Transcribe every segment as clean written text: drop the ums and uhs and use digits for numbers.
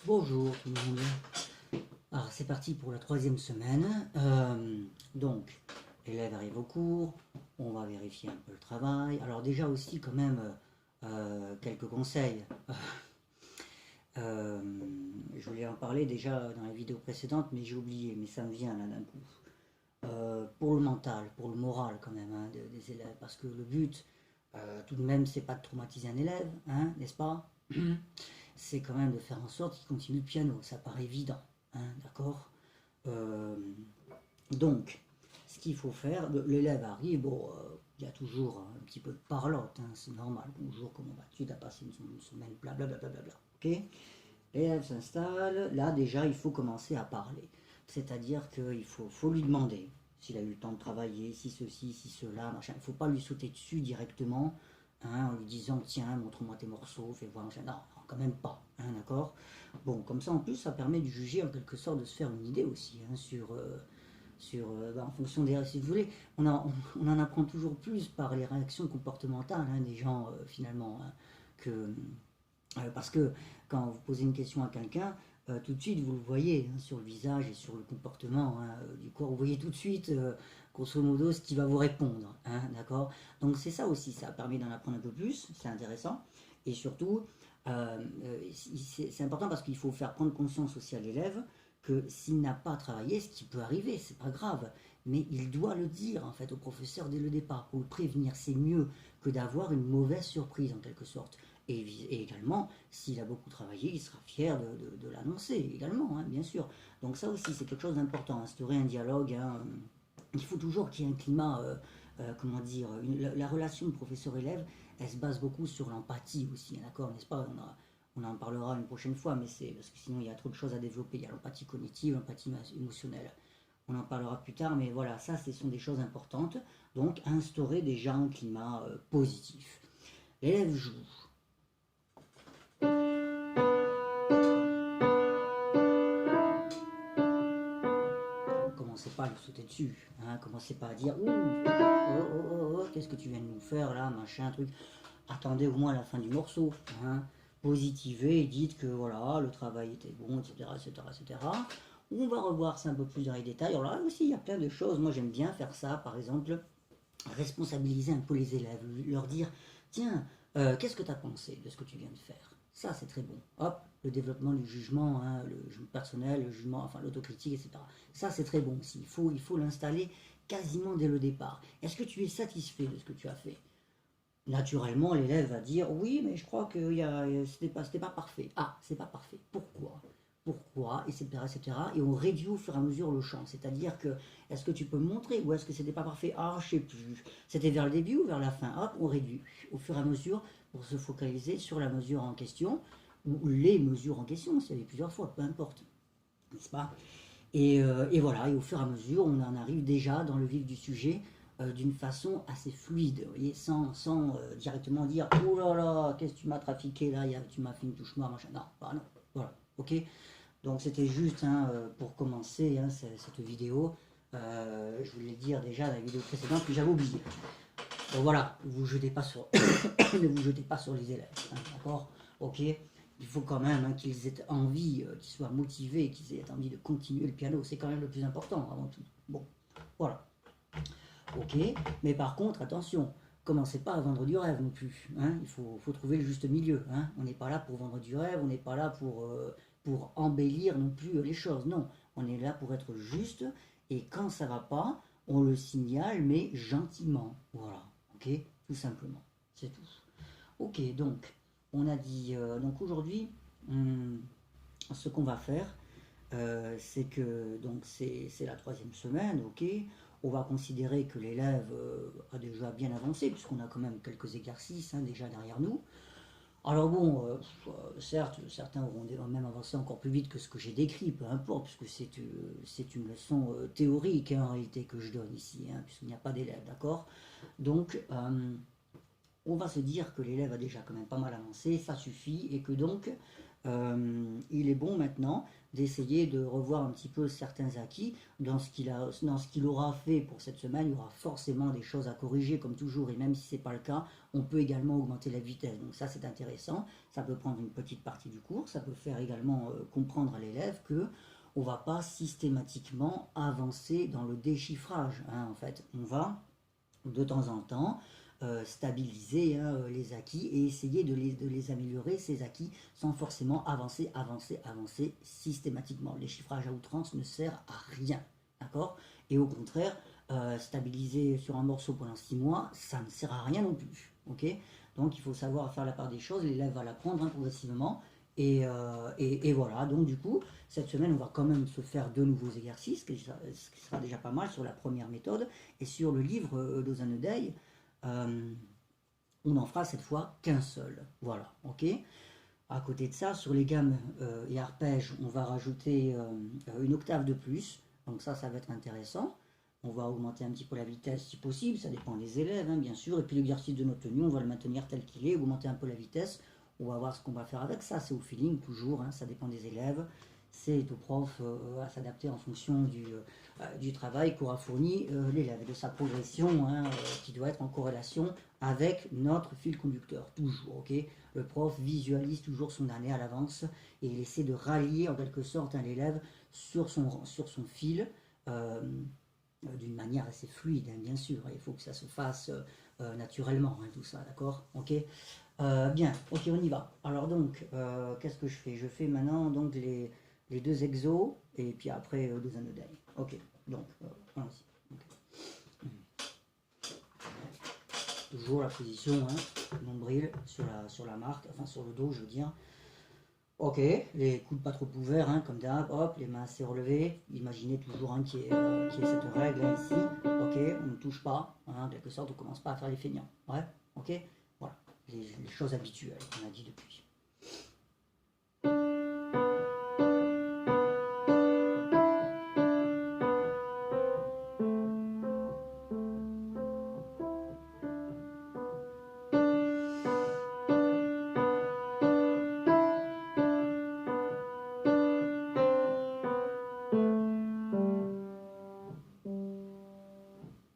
Bonjour tout le monde. Alors c'est parti pour la troisième semaine. Donc, l'élève arrive au cours, on va vérifier un peu le travail. Alors déjà aussi quand même quelques conseils. Je voulais en parler déjà dans la vidéo précédente, mais j'ai oublié, mais ça me vient là d'un coup. Pour le mental, pour le moral quand même des élèves, parce que le but, tout de même, c'est pas de traumatiser un élève, hein, n'est-ce pas? C'est quand même de faire en sorte qu'il continue le piano, ça paraît évident, hein, d'accord? Euh, donc, ce qu'il faut faire, l'élève arrive, bon, il y a toujours un petit peu de parlotte, hein, c'est normal. Bonjour, comment vas-tu? T'as passé une semaine, blablabla, ok? L'élève s'installe, là déjà il faut commencer à parler. C'est-à-dire qu'il faut lui demander s'il a eu le temps de travailler, si ceci, si cela, machin. Il ne faut pas lui sauter dessus directement, hein, en lui disant tiens, montre-moi tes morceaux, fais voir, machin. Non, non, quand même pas, hein, d'accord? Bon, comme ça en plus, ça permet de juger en quelque sorte, de se faire une idée aussi, hein, en fonction des... Si vous voulez, on en apprend toujours plus par les réactions comportementales, hein, des gens finalement, hein, que parce que quand vous posez une question à quelqu'un, tout de suite vous le voyez, hein, sur le visage et sur le comportement, hein, du corps, vous voyez tout de suite, grosso modo, ce qu'il va vous répondre, hein, d'accord? Donc c'est ça aussi, ça permet d'en apprendre un peu plus, c'est intéressant, et surtout, c'est important parce qu'il faut faire prendre conscience aussi à l'élève que s'il n'a pas travaillé, ce qui peut arriver, c'est pas grave, mais il doit le dire en fait au professeur dès le départ, pour le prévenir, c'est mieux que d'avoir une mauvaise surprise en quelque sorte. Et également, s'il a beaucoup travaillé, il sera fier de l'annoncer également, hein, bien sûr. Donc ça aussi, c'est quelque chose d'important, instaurer un dialogue. Hein. Il faut toujours qu'il y ait un climat, comment dire, la relation professeur-élève, elle se base beaucoup sur l'empathie aussi, hein, d'accord, n'est-ce pas? On en parlera une prochaine fois, mais c'est parce que sinon il y a trop de choses à développer. Il y a l'empathie cognitive, l'empathie émotionnelle. On en parlera plus tard, mais voilà, ça, ce sont des choses importantes. Donc, instaurer déjà un climat positif. L'élève joue. Commencez pas à lui sauter dessus, hein, commencez pas à dire ouh, qu'est-ce que tu viens de nous faire là, machin, truc. Attendez au moins la fin du morceau, hein, positivez et dites que voilà, le travail était bon, etc., etc., etc. On va revoir ça un peu plus dans les détails. Alors là aussi, il y a plein de choses. Moi, j'aime bien faire ça, par exemple, responsabiliser un peu les élèves, leur dire tiens, qu'est-ce que tu as pensé de ce que tu viens de faire? Ça, c'est très bon. Hop, le développement du jugement, hein, le jugement personnel, le jugement, enfin l'autocritique, etc. Ça, c'est très bon aussi. Il faut l'installer quasiment dès le départ. Est-ce que tu es satisfait de ce que tu as fait? Naturellement, l'élève va dire oui, mais je crois que c'était pas parfait. Ah, c'est pas parfait. Pourquoi? Pourquoi, etc., etc. Et on réduit au fur et à mesure le champ. C'est-à-dire que, est-ce que tu peux me montrer ou est-ce que c'était pas parfait? Ah, je sais plus. C'était vers le début ou vers la fin? Hop, on réduit au fur et à mesure pour se focaliser sur la mesure en question ou les mesures en question, s'il y avait plusieurs fois, peu importe. N'est-ce pas? Et voilà, et au fur et à mesure, on en arrive déjà dans le vif du sujet d'une façon assez fluide, vous voyez, sans directement dire oh là là, qu'est-ce que tu m'as trafiqué là, tu m'as fait une touche noire, machin. Non, bah non, voilà, ok. Donc c'était juste hein, pour commencer hein, cette vidéo. Je voulais le dire déjà dans la vidéo précédente, que j'avais oublié. Donc voilà, vous jetez pas sur, ne vous jetez pas sur les élèves, hein, d'accord? Ok. Il faut quand même hein, qu'ils aient envie, qu'ils soient motivés, qu'ils aient envie de continuer le piano. C'est quand même le plus important avant tout. Bon, voilà. Ok, mais par contre, attention, commencez pas à vendre du rêve non plus. Hein. Il faut trouver le juste milieu. Hein. On n'est pas là pour vendre du rêve, on n'est pas là pour embellir non plus les choses. Non, on est là pour être juste. Et quand ça va pas, on le signale, mais gentiment. Voilà, ok, tout simplement. C'est tout. Ok, donc, on a dit, donc aujourd'hui, ce qu'on va faire, c'est que donc c'est la troisième semaine, ok. On va considérer que l'élève a déjà bien avancé, puisqu'on a quand même quelques exercices hein, déjà derrière nous. Alors bon, certes, certains auront même avancé encore plus vite que ce que j'ai décrit, peu importe, puisque c'est une leçon théorique hein, en réalité que je donne ici, hein, puisqu'il n'y a pas d'élève, d'accord. Donc, on va se dire que l'élève a déjà quand même pas mal avancé, ça suffit, et que donc il est bon maintenant d'essayer de revoir un petit peu certains acquis dans ce qu'il aura fait pour cette semaine. Il y aura forcément des choses à corriger comme toujours, et même si ce n'est pas le cas, on peut également augmenter la vitesse. Donc ça c'est intéressant, ça peut prendre une petite partie du cours, ça peut faire également comprendre à l'élève que on ne va pas systématiquement avancer dans le déchiffrage, hein, en fait. On va de temps en temps stabiliser les acquis et essayer de les améliorer, ces acquis, sans forcément avancer systématiquement. Les chiffrages à outrance ne sert à rien, d'accord? Et au contraire, stabiliser sur un morceau pendant 6 mois, ça ne sert à rien non plus, ok? Donc il faut savoir faire la part des choses, l'élève va l'apprendre progressivement, et voilà, donc du coup, cette semaine, on va quand même se faire 2 nouveaux exercices, ce qui sera déjà pas mal sur la première méthode, et sur le livre d'Ozanedei, on n'en fera cette fois qu'un seul. Voilà, ok. À côté de ça, sur les gammes et arpèges, on va rajouter une octave de plus. Donc ça va être intéressant. On va augmenter un petit peu la vitesse si possible, ça dépend des élèves, hein, bien sûr. Et puis l'exercice de note tenue, on va le maintenir tel qu'il est, augmenter un peu la vitesse. On va voir ce qu'on va faire avec ça. C'est au feeling toujours, hein, ça dépend des élèves. C'est au prof à s'adapter en fonction du travail qu'aura fourni l'élève et de sa progression, hein, qui doit être en corrélation avec notre fil conducteur, toujours, ok. Le prof visualise toujours son année à l'avance et il essaie de rallier en quelque sorte l'élève sur son fil d'une manière assez fluide, hein, bien sûr. Il faut que ça se fasse naturellement, hein, tout ça, d'accord, ok. Bien, ok, on y va. Alors donc, qu'est-ce que je fais? Je fais maintenant donc les 2 exos et puis après 2 anodins. Ok, donc, allons-y. Okay. Toujours la position, hein, nombril sur la marque, enfin sur le dos, je veux dire. Ok, les coudes pas trop ouverts, hein, comme d'hab, hop, les mains assez relevées. Imaginez toujours hein, qu'il y ait cette règle là, ici. Ok, on ne touche pas, hein, en quelque sorte, on commence pas à faire les feignants. Ouais, ok, voilà, les choses habituelles qu'on a dit depuis.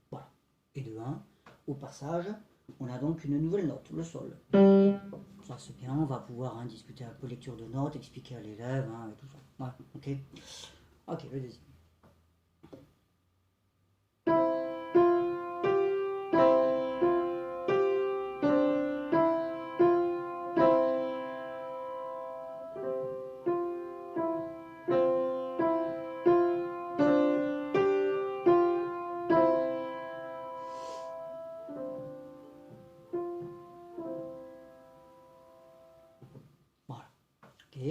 Voilà, et de 1, au passage, on a donc une nouvelle note, le sol. Ça c'est bien, on va pouvoir hein, discuter un peu lecture de notes, expliquer à l'élève hein, et tout ça. Ouais, ok. Ok, le deuxième. Voilà, ok.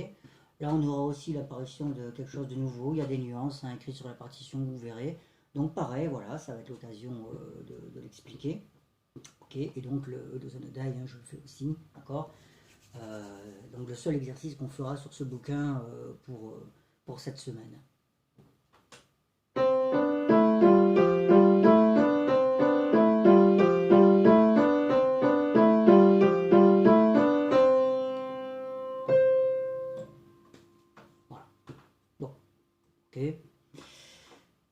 Là, on aura aussi l'apparition de quelque chose de nouveau. Il y a des nuances hein, écrites sur la partition, vous verrez. Donc, pareil, voilà, ça va être l'occasion de l'expliquer. Ok, et donc le deuxième die, hein, je le fais aussi, d'accord. Donc, le seul exercice qu'on fera sur ce bouquin pour cette semaine. Voilà. Bon, ok.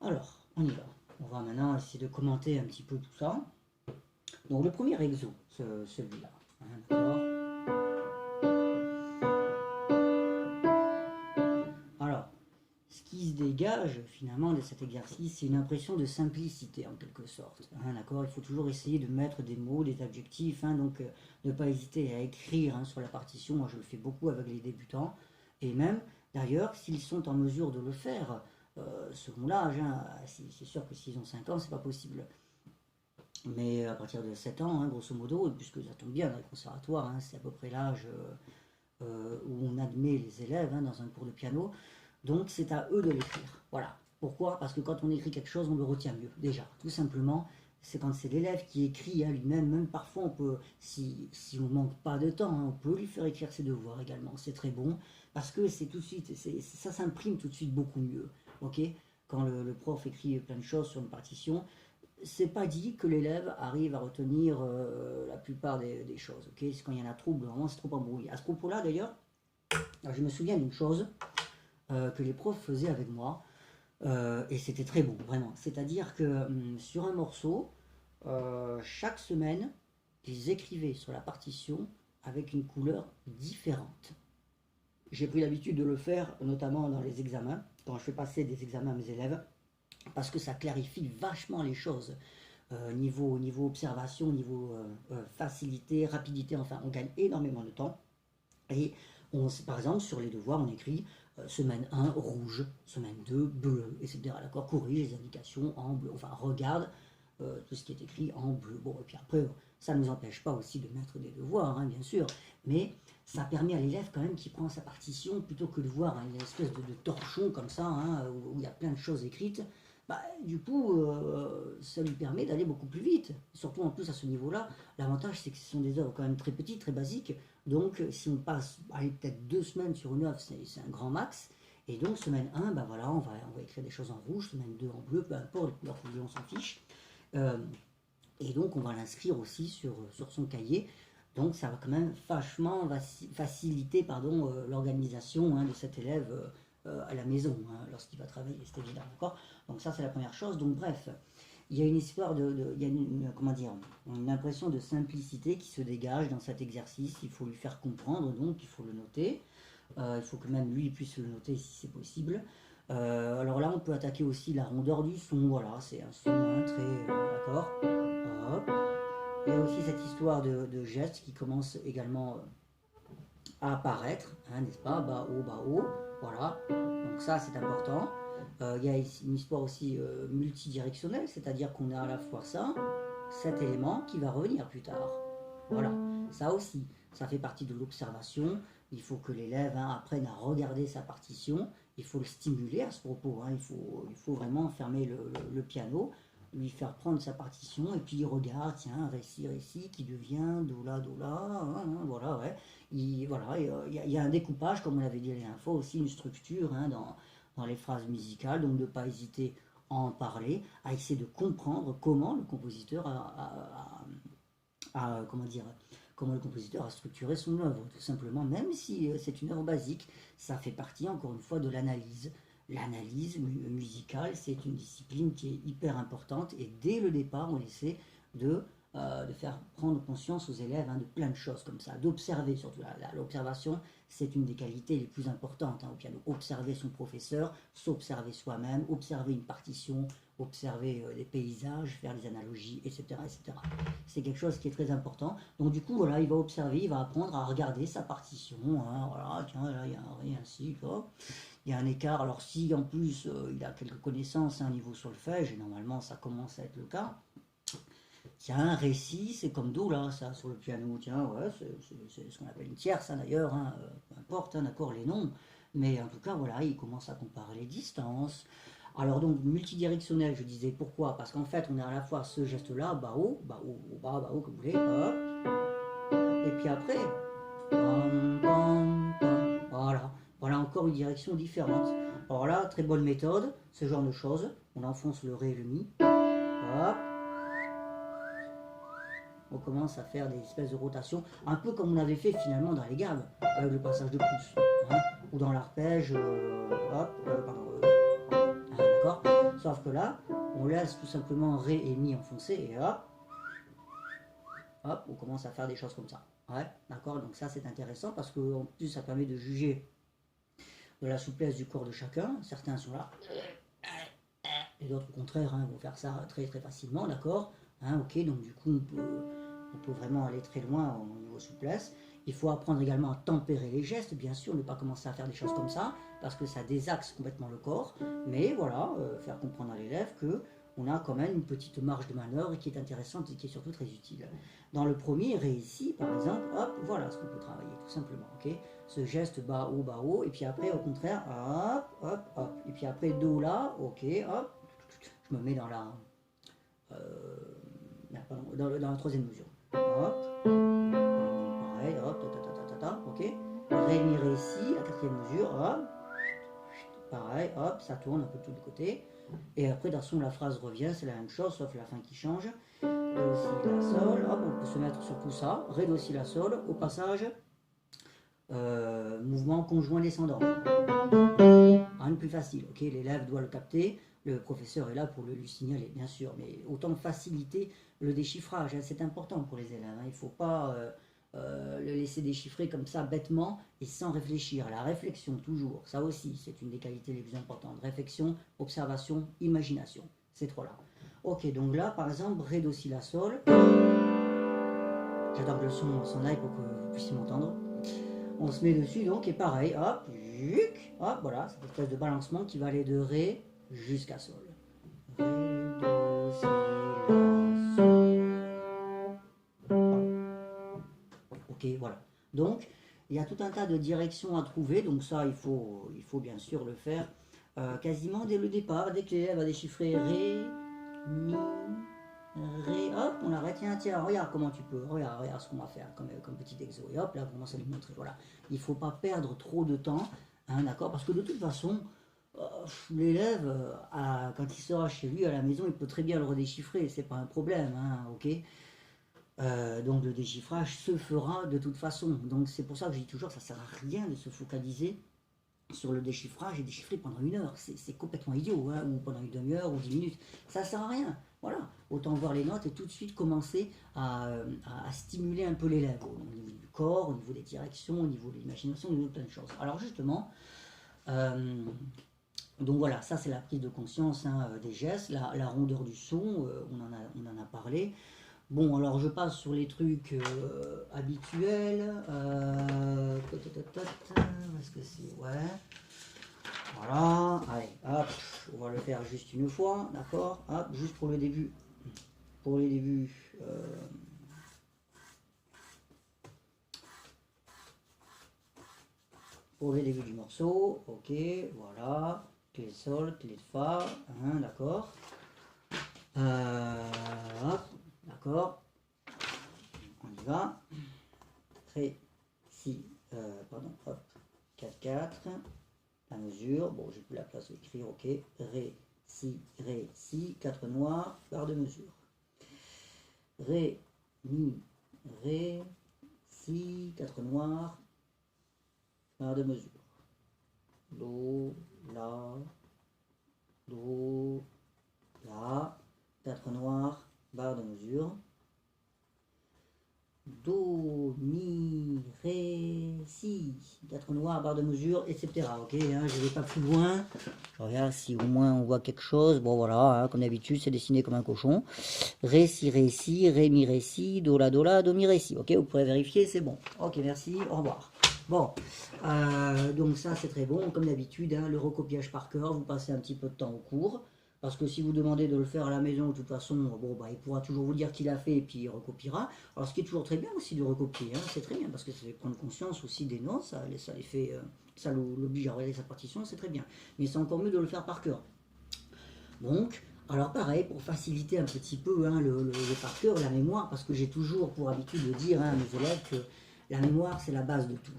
Alors, on y va. On va maintenant essayer de commenter un petit peu tout ça. Donc le premier exo, celui-là, hein, d'accord. Alors, ce qui se dégage finalement de cet exercice, c'est une impression de simplicité en quelque sorte, hein, d'accord. Il faut toujours essayer de mettre des mots, des adjectifs, hein, donc ne pas hésiter à écrire hein, sur la partition. Moi je le fais beaucoup avec les débutants, et même d'ailleurs s'ils sont en mesure de le faire, selon l'âge, hein, c'est sûr que s'ils ont 5 ans, c'est pas possible. Mais à partir de 7 ans, hein, grosso modo, puisque ça tombe bien dans le conservatoire, hein, c'est à peu près l'âge où on admet les élèves hein, dans un cours de piano. Donc c'est à eux de l'écrire. Voilà. Pourquoi? Parce que quand on écrit quelque chose, on le retient mieux. Déjà, tout simplement, c'est quand c'est l'élève qui écrit hein, lui-même. Même parfois, on peut, si on ne manque pas de temps, hein, on peut lui faire écrire ses devoirs également. C'est très bon parce que c'est tout de suite, ça s'imprime tout de suite beaucoup mieux. Ok? Quand le prof écrit plein de choses sur une partition, c'est pas dit que l'élève arrive à retenir la plupart des choses. Ok, c'est quand il y en a trop, vraiment c'est trop embrouillé. À ce propos-là, d'ailleurs, je me souviens d'une chose que les profs faisaient avec moi, et c'était très bon, vraiment. C'est-à-dire que sur un morceau, chaque semaine, ils écrivaient sur la partition avec une couleur différente. J'ai pris l'habitude de le faire, notamment dans les examens, quand je fais passer des examens à mes élèves, parce que ça clarifie vachement les choses. Niveau observation, niveau facilité, rapidité, enfin, on gagne énormément de temps. Et par exemple, sur les devoirs, on écrit semaine 1 rouge, semaine 2 bleu, etc. D'accord, corrige les indications en bleu, enfin regarde tout ce qui est écrit en bleu. Bon, et puis après, ça ne nous empêche pas aussi de mettre des devoirs, hein, bien sûr, mais ça permet à l'élève quand même qui prend sa partition, plutôt que de voir une espèce de torchon comme ça, hein, où il y a plein de choses écrites. Bah, du coup, ça lui permet d'aller beaucoup plus vite. Surtout en plus à ce niveau-là, l'avantage c'est que ce sont des œuvres quand même très petites, très basiques. Donc si on passe peut-être 2 semaines sur une œuvre, c'est un grand max. Et donc semaine 1, bah voilà, on va écrire des choses en rouge, semaine 2 en bleu, peu importe les couleurs qu'on veut, on s'en fiche. Euh, et donc on va l'inscrire aussi sur son cahier. Donc ça va quand même vachement faciliter l'organisation, hein, de cet élève à la maison, hein, lorsqu'il va travailler, c'est évident, d'accord. Donc ça c'est la première chose. Donc bref, il y a une histoire il y a comment dire, une impression de simplicité qui se dégage dans cet exercice. Il faut lui faire comprendre, donc il faut le noter. Il faut que même lui puisse le noter si c'est possible. Alors là, on peut attaquer aussi la rondeur du son. Voilà, c'est un son, hein, très d'accord. Hop. Il y a aussi cette histoire de gestes qui commence également à apparaître, hein, n'est-ce pas? Bas, haut, voilà. Donc ça, c'est important. Il y a ici une histoire aussi multidirectionnelle, c'est-à-dire qu'on a à la fois ça, cet élément qui va revenir plus tard. Voilà, ça aussi, ça fait partie de l'observation. Il faut que l'élève, hein, apprenne à regarder sa partition. Il faut le stimuler à ce propos, hein. Il faut vraiment fermer le piano, lui faire prendre sa partition, et puis il regarde, tiens, récit, qui devient do la, hein, voilà, ouais. Voilà, il y a un découpage, comme on l'avait dit la dernière fois, aussi une structure, hein, dans les phrases musicales, donc de ne pas hésiter à en parler, à essayer de comprendre comment le compositeur comment dire, comment le compositeur a structuré son œuvre, tout simplement, même si c'est une œuvre basique, ça fait partie, encore une fois, de l'analyse. L'analyse musicale, c'est une discipline qui est hyper importante, et dès le départ, on essaie de faire prendre conscience aux élèves, hein, de plein de choses comme ça, d'observer surtout. L'observation, c'est une des qualités les plus importantes, hein, au piano. Observer son professeur, s'observer soi-même, observer une partition, observer des paysages, faire des analogies, etc., etc. C'est quelque chose qui est très important. Donc du coup, voilà, il va observer, il va apprendre à regarder sa partition, hein, voilà, tiens, là, il y a un ré ainsi, il y a un écart. Alors si en plus il a quelques connaissances, hein, niveau solfège, et normalement ça commence à être le cas, tiens, récit, c'est comme do, là, ça, sur le piano, tiens, ouais, c'est ce qu'on appelle une tierce, hein, d'ailleurs, hein, peu importe, hein, d'accord, les noms, mais en tout cas, voilà, il commence à comparer les distances. Alors donc, multidirectionnel, je disais, pourquoi? Parce qu'en fait, on a à la fois ce geste-là, bas, haut, bas, haut, comme vous voulez, hop, et puis après, pam, pam, pam, voilà encore une direction différente. Alors là, très bonne méthode, ce genre de choses, on enfonce le ré et le mi, hop, on commence à faire des espèces de rotations, un peu comme on avait fait finalement dans les gammes, avec le passage de pouce, hein, ou dans l'arpège, d'accord. Sauf que là, on laisse tout simplement ré et mi enfoncé, et hop, on commence à faire des choses comme ça. Ouais, d'accord. Donc ça, c'est intéressant parce que en plus, ça permet de juger de la souplesse du corps de chacun. Certains sont là, et d'autres au contraire, hein, vont faire ça très très facilement, d'accord. Hein, ok, donc du coup, on peut vraiment aller très loin au niveau souplesse. Il faut apprendre également à tempérer les gestes, bien sûr, ne pas commencer à faire des choses comme ça, parce que ça désaxe complètement le corps. Mais voilà, faire comprendre à l'élève que on a quand même une petite marge de manœuvre qui est intéressante et qui est surtout très utile. Dans le premier, ré ici, par exemple, hop, voilà ce qu'on peut travailler, tout simplement, ok. Ce geste bas, haut, et puis après, au contraire, hop, hop, hop. Et puis après, do, là, ok, hop, je me mets dans la... dans la troisième mesure. Hop, pareil, hop, ok. Ré, mi, ré ici, la quatrième mesure, hop, pareil, hop, ça tourne un peu de tous les côtés. Et après, d'un son, la phrase revient, c'est la même chose, sauf la fin qui change. Do, si, la, sol, hop, on peut se mettre sur tout ça. Ré, do, si, la, sol, au passage, mouvement conjoint descendant. Rien de plus facile, ok, l'élève doit le capter, le professeur est là pour lui signaler, bien sûr, mais autant faciliter le déchiffrage, hein, c'est important pour les élèves, hein, il ne faut pas le laisser déchiffrer comme ça bêtement et sans réfléchir. La réflexion, toujours, ça aussi, c'est une des qualités les plus importantes. Réflexion, observation, imagination, ces trois-là. Ok, donc là, par exemple, Ré, Do, Si, La, Sol. J'attends que le son s'en aille pour que vous puissiez m'entendre. On se met dessus donc, et pareil, hop, hop, voilà, cette espèce de balancement qui va aller de Ré jusqu'à Sol. Ré, Do, Si, La, Sol. Ok, voilà. Donc, il y a tout un tas de directions à trouver, donc ça, il faut bien sûr le faire quasiment dès le départ, dès que l'élève a déchiffré Ré, Mi, Ré, hop, on arrête, tiens, regarde comment tu peux, regarde ce qu'on va faire comme petit exo, et hop, là, on commence à lui montrer, voilà. Il ne faut pas perdre trop de temps, hein, d'accord, parce que de toute façon, l'élève, quand il sera chez lui à la maison, il peut très bien le redéchiffrer, c'est pas un problème, hein, ok. Donc le déchiffrage se fera de toute façon. Donc c'est pour ça que je dis toujours que ça sert à rien de se focaliser sur le déchiffrage et déchiffrer pendant 1 heure. C'est complètement idiot, hein, ou pendant une demi-heure ou 10 minutes. Ça sert à rien. Voilà. Autant voir les notes et tout de suite commencer à stimuler un peu l'élève au niveau du corps, au niveau des directions, au niveau de l'imagination, au niveau de plein de choses. Alors justement, donc voilà, ça c'est la prise de conscience, hein, des gestes, la rondeur du son, on en a parlé. Bon, alors je passe sur les trucs habituels. Est-ce que c'est... Ouais. Voilà. Allez, hop, on va le faire juste une fois, d'accord. Hop, juste pour le début. Pour les débuts. Pour les débuts du morceau. Ok, voilà. Clé sol, clé de fa. Hein, d'accord. Hop. D'accord, on y va. Ré, si, pardon, hop, 4-4, la mesure, bon, j'ai plus la place d'écrire, ok. Ré, si, 4 noirs, barre de mesure. Ré, mi, ré, si, 4 noirs, barre de mesure. Do, la, 4 noirs, barre de mesure. Do, mi, ré, si, 4 noirs, barre de mesure, etc. Ok, hein, je ne vais pas plus loin. Je regarde si au moins on voit quelque chose. Bon voilà, hein, comme d'habitude, c'est dessiné comme un cochon. Ré, si, ré, mi, si, do, la, do, mi, si. Ok, vous pourrez vérifier, c'est bon. Ok, merci, au revoir. Bon, donc ça c'est très bon, comme d'habitude, hein, le recopiage par cœur, vous passez un petit peu de temps au cours. Parce que si vous demandez de le faire à la maison, de toute façon, bon, bah, il pourra toujours vous dire qu'il a fait et puis il recopiera. Alors ce qui est toujours très bien aussi de recopier, hein, c'est très bien parce que ça fait prendre conscience aussi des notes, ça les fait, ça l'oblige à regarder sa partition, c'est très bien. Mais c'est encore mieux de le faire par cœur. Donc, alors pareil, pour faciliter un petit peu, hein, le par cœur, la mémoire, parce que j'ai toujours pour habitude de dire, hein, à mes élèves que la mémoire c'est la base de tout.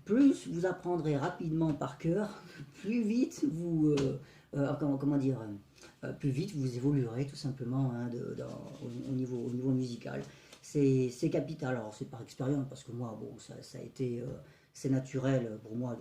Plus vous apprendrez rapidement par cœur, plus vite vous... comment dire, plus vite vous évoluerez tout simplement, hein, au niveau musical. C'est capital, alors c'est par expérience parce que moi, bon, ça a été, c'est naturel pour moi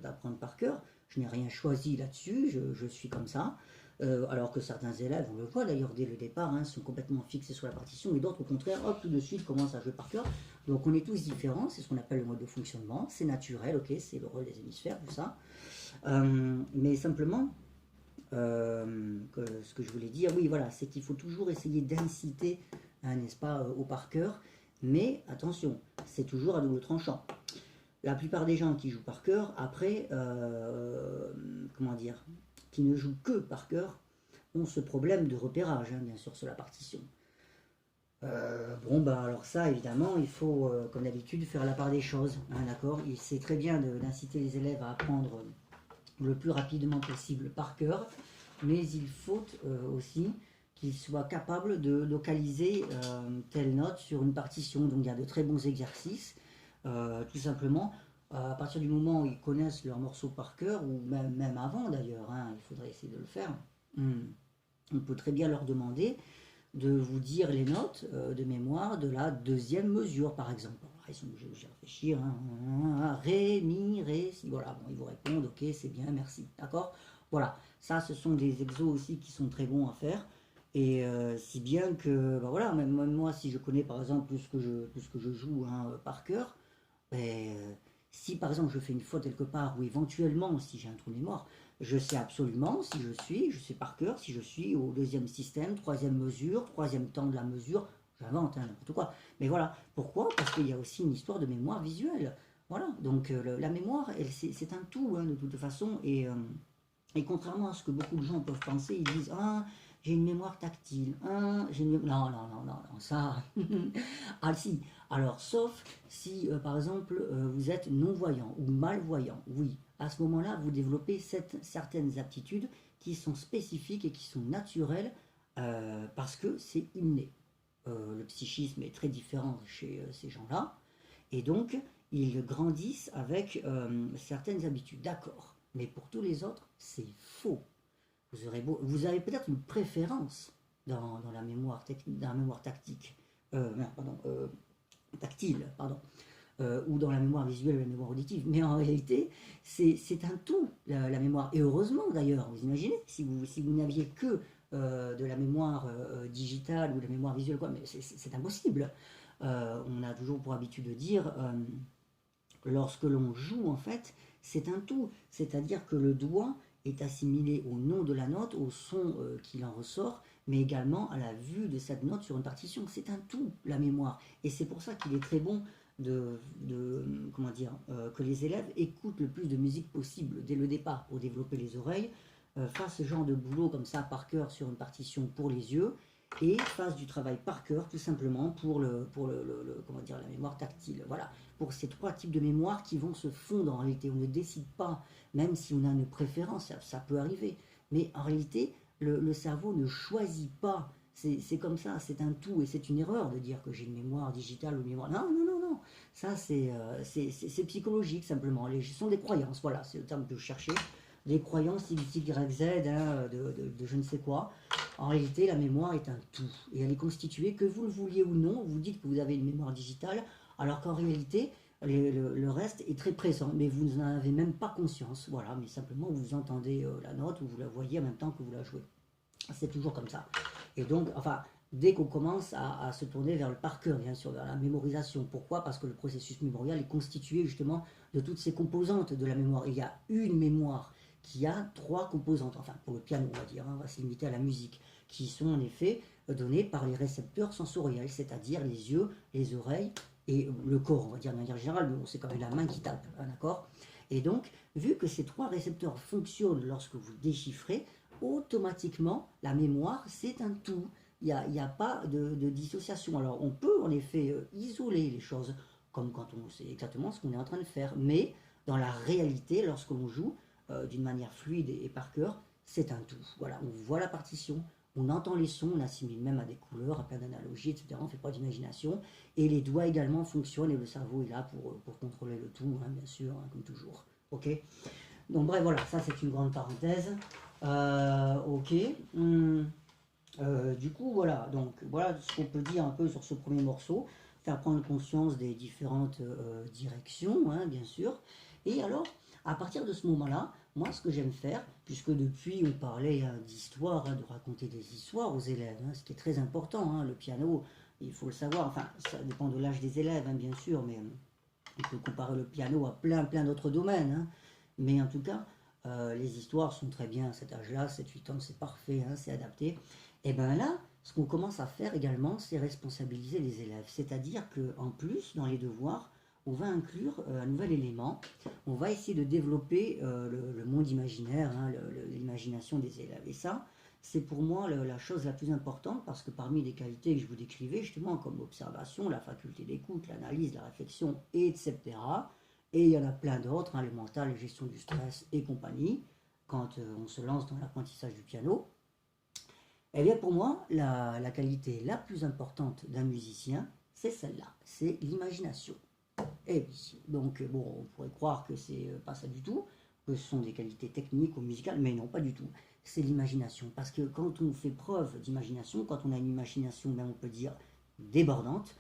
d'apprendre par cœur. Je n'ai rien choisi là-dessus, je suis comme ça. Alors que certains élèves, on le voit d'ailleurs dès le départ, hein, sont complètement fixés sur la partition et d'autres au contraire, hop, tout de suite commencent à jouer par cœur. Donc on est tous différents, c'est ce qu'on appelle le mode de fonctionnement, c'est naturel, ok, c'est le rôle des hémisphères, tout ça. Mais simplement, ce que je voulais dire, oui, voilà, c'est qu'il faut toujours essayer d'inciter, hein, n'est-ce pas, au par cœur, mais attention, c'est toujours à double tranchant. La plupart des gens qui jouent par cœur, après, comment dire, qui ne jouent que par cœur, ont ce problème de repérage, hein, bien sûr, sur la partition. Bon, bah alors ça, évidemment, il faut, comme d'habitude, faire la part des choses, hein, d'accord. C'est très bien d'inciter les élèves à apprendre le plus rapidement possible par cœur, mais il faut aussi qu'ils soient capables de localiser telle note sur une partition. Donc il y a de très bons exercices, tout simplement. À partir du moment où ils connaissent leurs morceaux par cœur, ou même avant d'ailleurs, hein, il faudrait essayer de le faire, on peut très bien leur demander de vous dire les notes de mémoire de la deuxième mesure, par exemple. Alors, ils sont obligés de réfléchir, hein, ré, mi, ré, si, voilà, bon, ils vous répondent, ok, c'est bien, merci, d'accord. Voilà, ça, ce sont des exos aussi qui sont très bons à faire. Et si bien que, bah voilà, même moi, si je connais par exemple tout ce que je joue hein, par cœur, ben, si par exemple je fais une faute quelque part, ou éventuellement si j'ai un trou de mémoire, je sais absolument si je sais par cœur, si je suis au deuxième système, troisième mesure, troisième temps de la mesure, j'invente hein, n'importe quoi. Mais voilà, pourquoi? Parce qu'il y a aussi une histoire de mémoire visuelle. Voilà, donc la mémoire, c'est un tout hein, de toute façon, et contrairement à ce que beaucoup de gens peuvent penser, ils disent ah j'ai une mémoire tactile, ah j'ai une non non non non non ça ah si alors sauf si par exemple vous êtes non voyant ou malvoyant, oui à ce moment-là vous développez certaines aptitudes qui sont spécifiques et qui sont naturelles parce que c'est inné. Le psychisme est très différent chez ces gens-là et donc ils grandissent avec certaines habitudes, d'accord. Mais pour tous les autres, c'est faux. Vous avez peut-être une préférence dans dans la mémoire tactique, pardon, tactile, pardon, ou dans la mémoire visuelle ou la mémoire auditive. Mais en réalité, c'est un tout, la mémoire. Et heureusement d'ailleurs, vous imaginez, si vous n'aviez que de la mémoire digitale ou de la mémoire visuelle, quoi, mais c'est impossible. On a toujours pour habitude de dire lorsque l'on joue, en fait, c'est un tout. C'est-à-dire que le doigt est assimilé au nom de la note, au son qu'il en ressort, mais également à la vue de cette note sur une partition. C'est un tout, la mémoire. Et c'est pour ça qu'il est très bon comment dire, que les élèves écoutent le plus de musique possible dès le départ pour développer les oreilles, fassent ce genre de boulot comme ça par cœur sur une partition pour les yeux, et fassent du travail par cœur tout simplement comment dire, la mémoire tactile. Voilà, pour ces trois types de mémoire qui vont se fondre en réalité. On ne décide pas, même si on a une préférence, ça peut arriver. Mais en réalité, le cerveau ne choisit pas. C'est comme ça, c'est un tout. Et c'est une erreur de dire que j'ai une mémoire digitale ou une mémoire. Non, non, non, non. Ça, c'est psychologique simplement. Ce sont des croyances. Voilà, c'est le terme que je cherchais. Des croyances X, Y, Z, hein, de je ne sais quoi. En réalité, la mémoire est un tout. Et elle est constituée, que vous le vouliez ou non, vous dites que vous avez une mémoire digitale, alors qu'en réalité, le reste est très présent, mais vous n'en avez même pas conscience. Voilà, mais simplement vous entendez la note ou vous la voyez en même temps que vous la jouez. C'est toujours comme ça. Et donc, enfin, dès qu'on commence à se tourner vers le par cœur, bien sûr, vers la mémorisation. Pourquoi? Parce que le processus mémorial est constitué justement de toutes ces composantes de la mémoire. Il y a une mémoire qui a trois composantes, enfin pour le piano on va dire, hein, on va se limiter à la musique, qui sont en effet données par les récepteurs sensoriels, c'est-à-dire les yeux, les oreilles et le corps, on va dire de manière générale, mais c'est quand même la main qui tape, hein, d'accord. Et donc, vu que ces trois récepteurs fonctionnent lorsque vous déchiffrez, automatiquement, la mémoire, c'est un tout. Il n'y a pas de dissociation. Alors, on peut en effet isoler les choses, comme quand on sait exactement ce qu'on est en train de faire, mais dans la réalité, lorsque l'on joue d'une manière fluide et par cœur, c'est un tout. Voilà, on voit la partition, on entend les sons, on assimile même à des couleurs, à plein d'analogies, etc. On ne fait pas d'imagination. Et les doigts également fonctionnent et le cerveau est là pour contrôler le tout, hein, bien sûr, hein, comme toujours. Ok. Donc bref, voilà, ça c'est une grande parenthèse. Ok. Du coup, voilà. Donc voilà ce qu'on peut dire un peu sur ce premier morceau. Faire prendre conscience des différentes directions, hein, bien sûr. Et alors, à partir de ce moment-là, moi, ce que j'aime faire, puisque depuis on parlait hein, d'histoire, hein, de raconter des histoires aux élèves, hein, ce qui est très important, hein, le piano, il faut le savoir, enfin, ça dépend de l'âge des élèves, hein, bien sûr, mais on peut comparer le piano à plein d'autres domaines. Hein. Mais en tout cas, les histoires sont très bien à cet âge-là, 7-8 ans, c'est parfait, hein, c'est adapté. Et bien là, ce qu'on commence à faire également, c'est responsabiliser les élèves. C'est-à-dire qu'en plus, dans les devoirs, on va inclure un nouvel élément. On va essayer de développer le monde imaginaire, hein, l'imagination des élèves. Et ça, c'est pour moi la chose la plus importante parce que parmi les qualités que je vous décrivais, justement, comme l'observation, la faculté d'écoute, l'analyse, la réflexion, etc., et il y en a plein d'autres, hein, le mental, la gestion du stress et compagnie, quand on se lance dans l'apprentissage du piano, eh bien pour moi, la qualité la plus importante d'un musicien, c'est celle-là, c'est l'imagination. Eh oui, donc bon, on pourrait croire que c'est pas ça du tout, que ce sont des qualités techniques ou musicales, mais non, pas du tout. C'est l'imagination, parce que quand on fait preuve d'imagination, quand on a une imagination, même on peut dire débordante,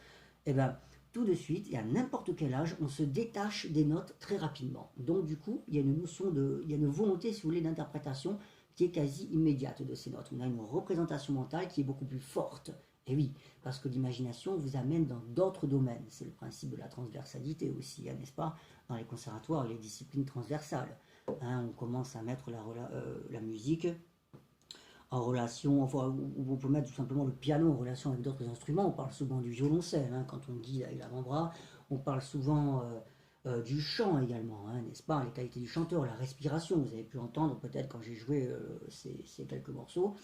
eh ben, tout de suite, et à n'importe quel âge, on se détache des notes très rapidement. Donc du coup, il y a une notion il y a une volonté, si vous voulez, d'interprétation qui est quasi immédiate de ces notes. On a une représentation mentale qui est beaucoup plus forte. Et oui, parce que l'imagination vous amène dans d'autres domaines. C'est le principe de la transversalité aussi, hein, n'est-ce pas? Dans les conservatoires et les disciplines transversales. Hein, on commence à mettre la musique en relation, enfin, on peut mettre tout simplement le piano en relation avec d'autres instruments. On parle souvent du violoncelle, hein, quand on guide avec l'avant-bras. On parle souvent du chant également, hein, n'est-ce pas? Les qualités du chanteur, la respiration. Vous avez pu entendre peut-être quand j'ai joué ces quelques morceaux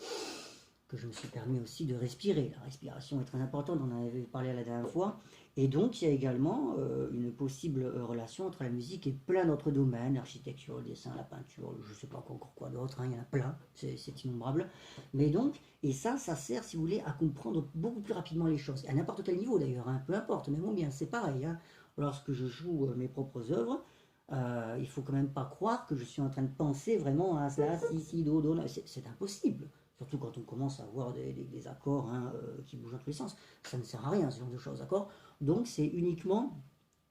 que je me suis permis aussi de respirer. La respiration est très importante, on en avait parlé la dernière fois. Et donc, il y a également une possible relation entre la musique et plein d'autres domaines, l'architecture, le dessin, la peinture, je ne sais pas encore quoi d'autre, hein, il y en a plein, c'est innombrable. Mais donc, et ça sert, si vous voulez, à comprendre beaucoup plus rapidement les choses. À n'importe quel niveau d'ailleurs, hein, peu importe, même au bien, c'est pareil. Hein. Lorsque je joue mes propres œuvres, il faut quand même pas croire que je suis en train de penser vraiment à ça, si, do, c'est impossible. Surtout quand on commence à avoir des accords hein, qui bougent dans tous les sens. Ça ne sert à rien, ce genre de choses, d'accord? Donc c'est uniquement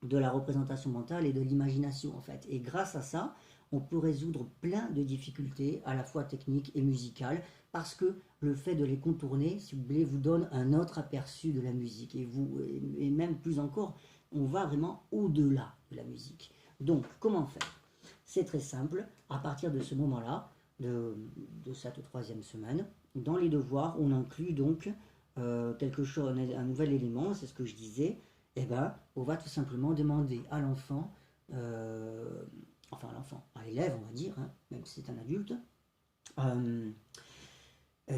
de la représentation mentale et de l'imagination, en fait. Et grâce à ça, on peut résoudre plein de difficultés, à la fois techniques et musicales, parce que le fait de les contourner, si vous voulez, vous donne un autre aperçu de la musique. Et même plus encore, on va vraiment au-delà de la musique. Donc, comment faire? C'est très simple. À partir de ce moment-là, de cette troisième semaine, dans les devoirs, on inclut donc quelque chose, un nouvel élément, c'est ce que je disais. Eh ben, on va tout simplement demander à l'enfant, enfin à l'enfant, à l'élève, on va dire, hein, même si c'est un adulte,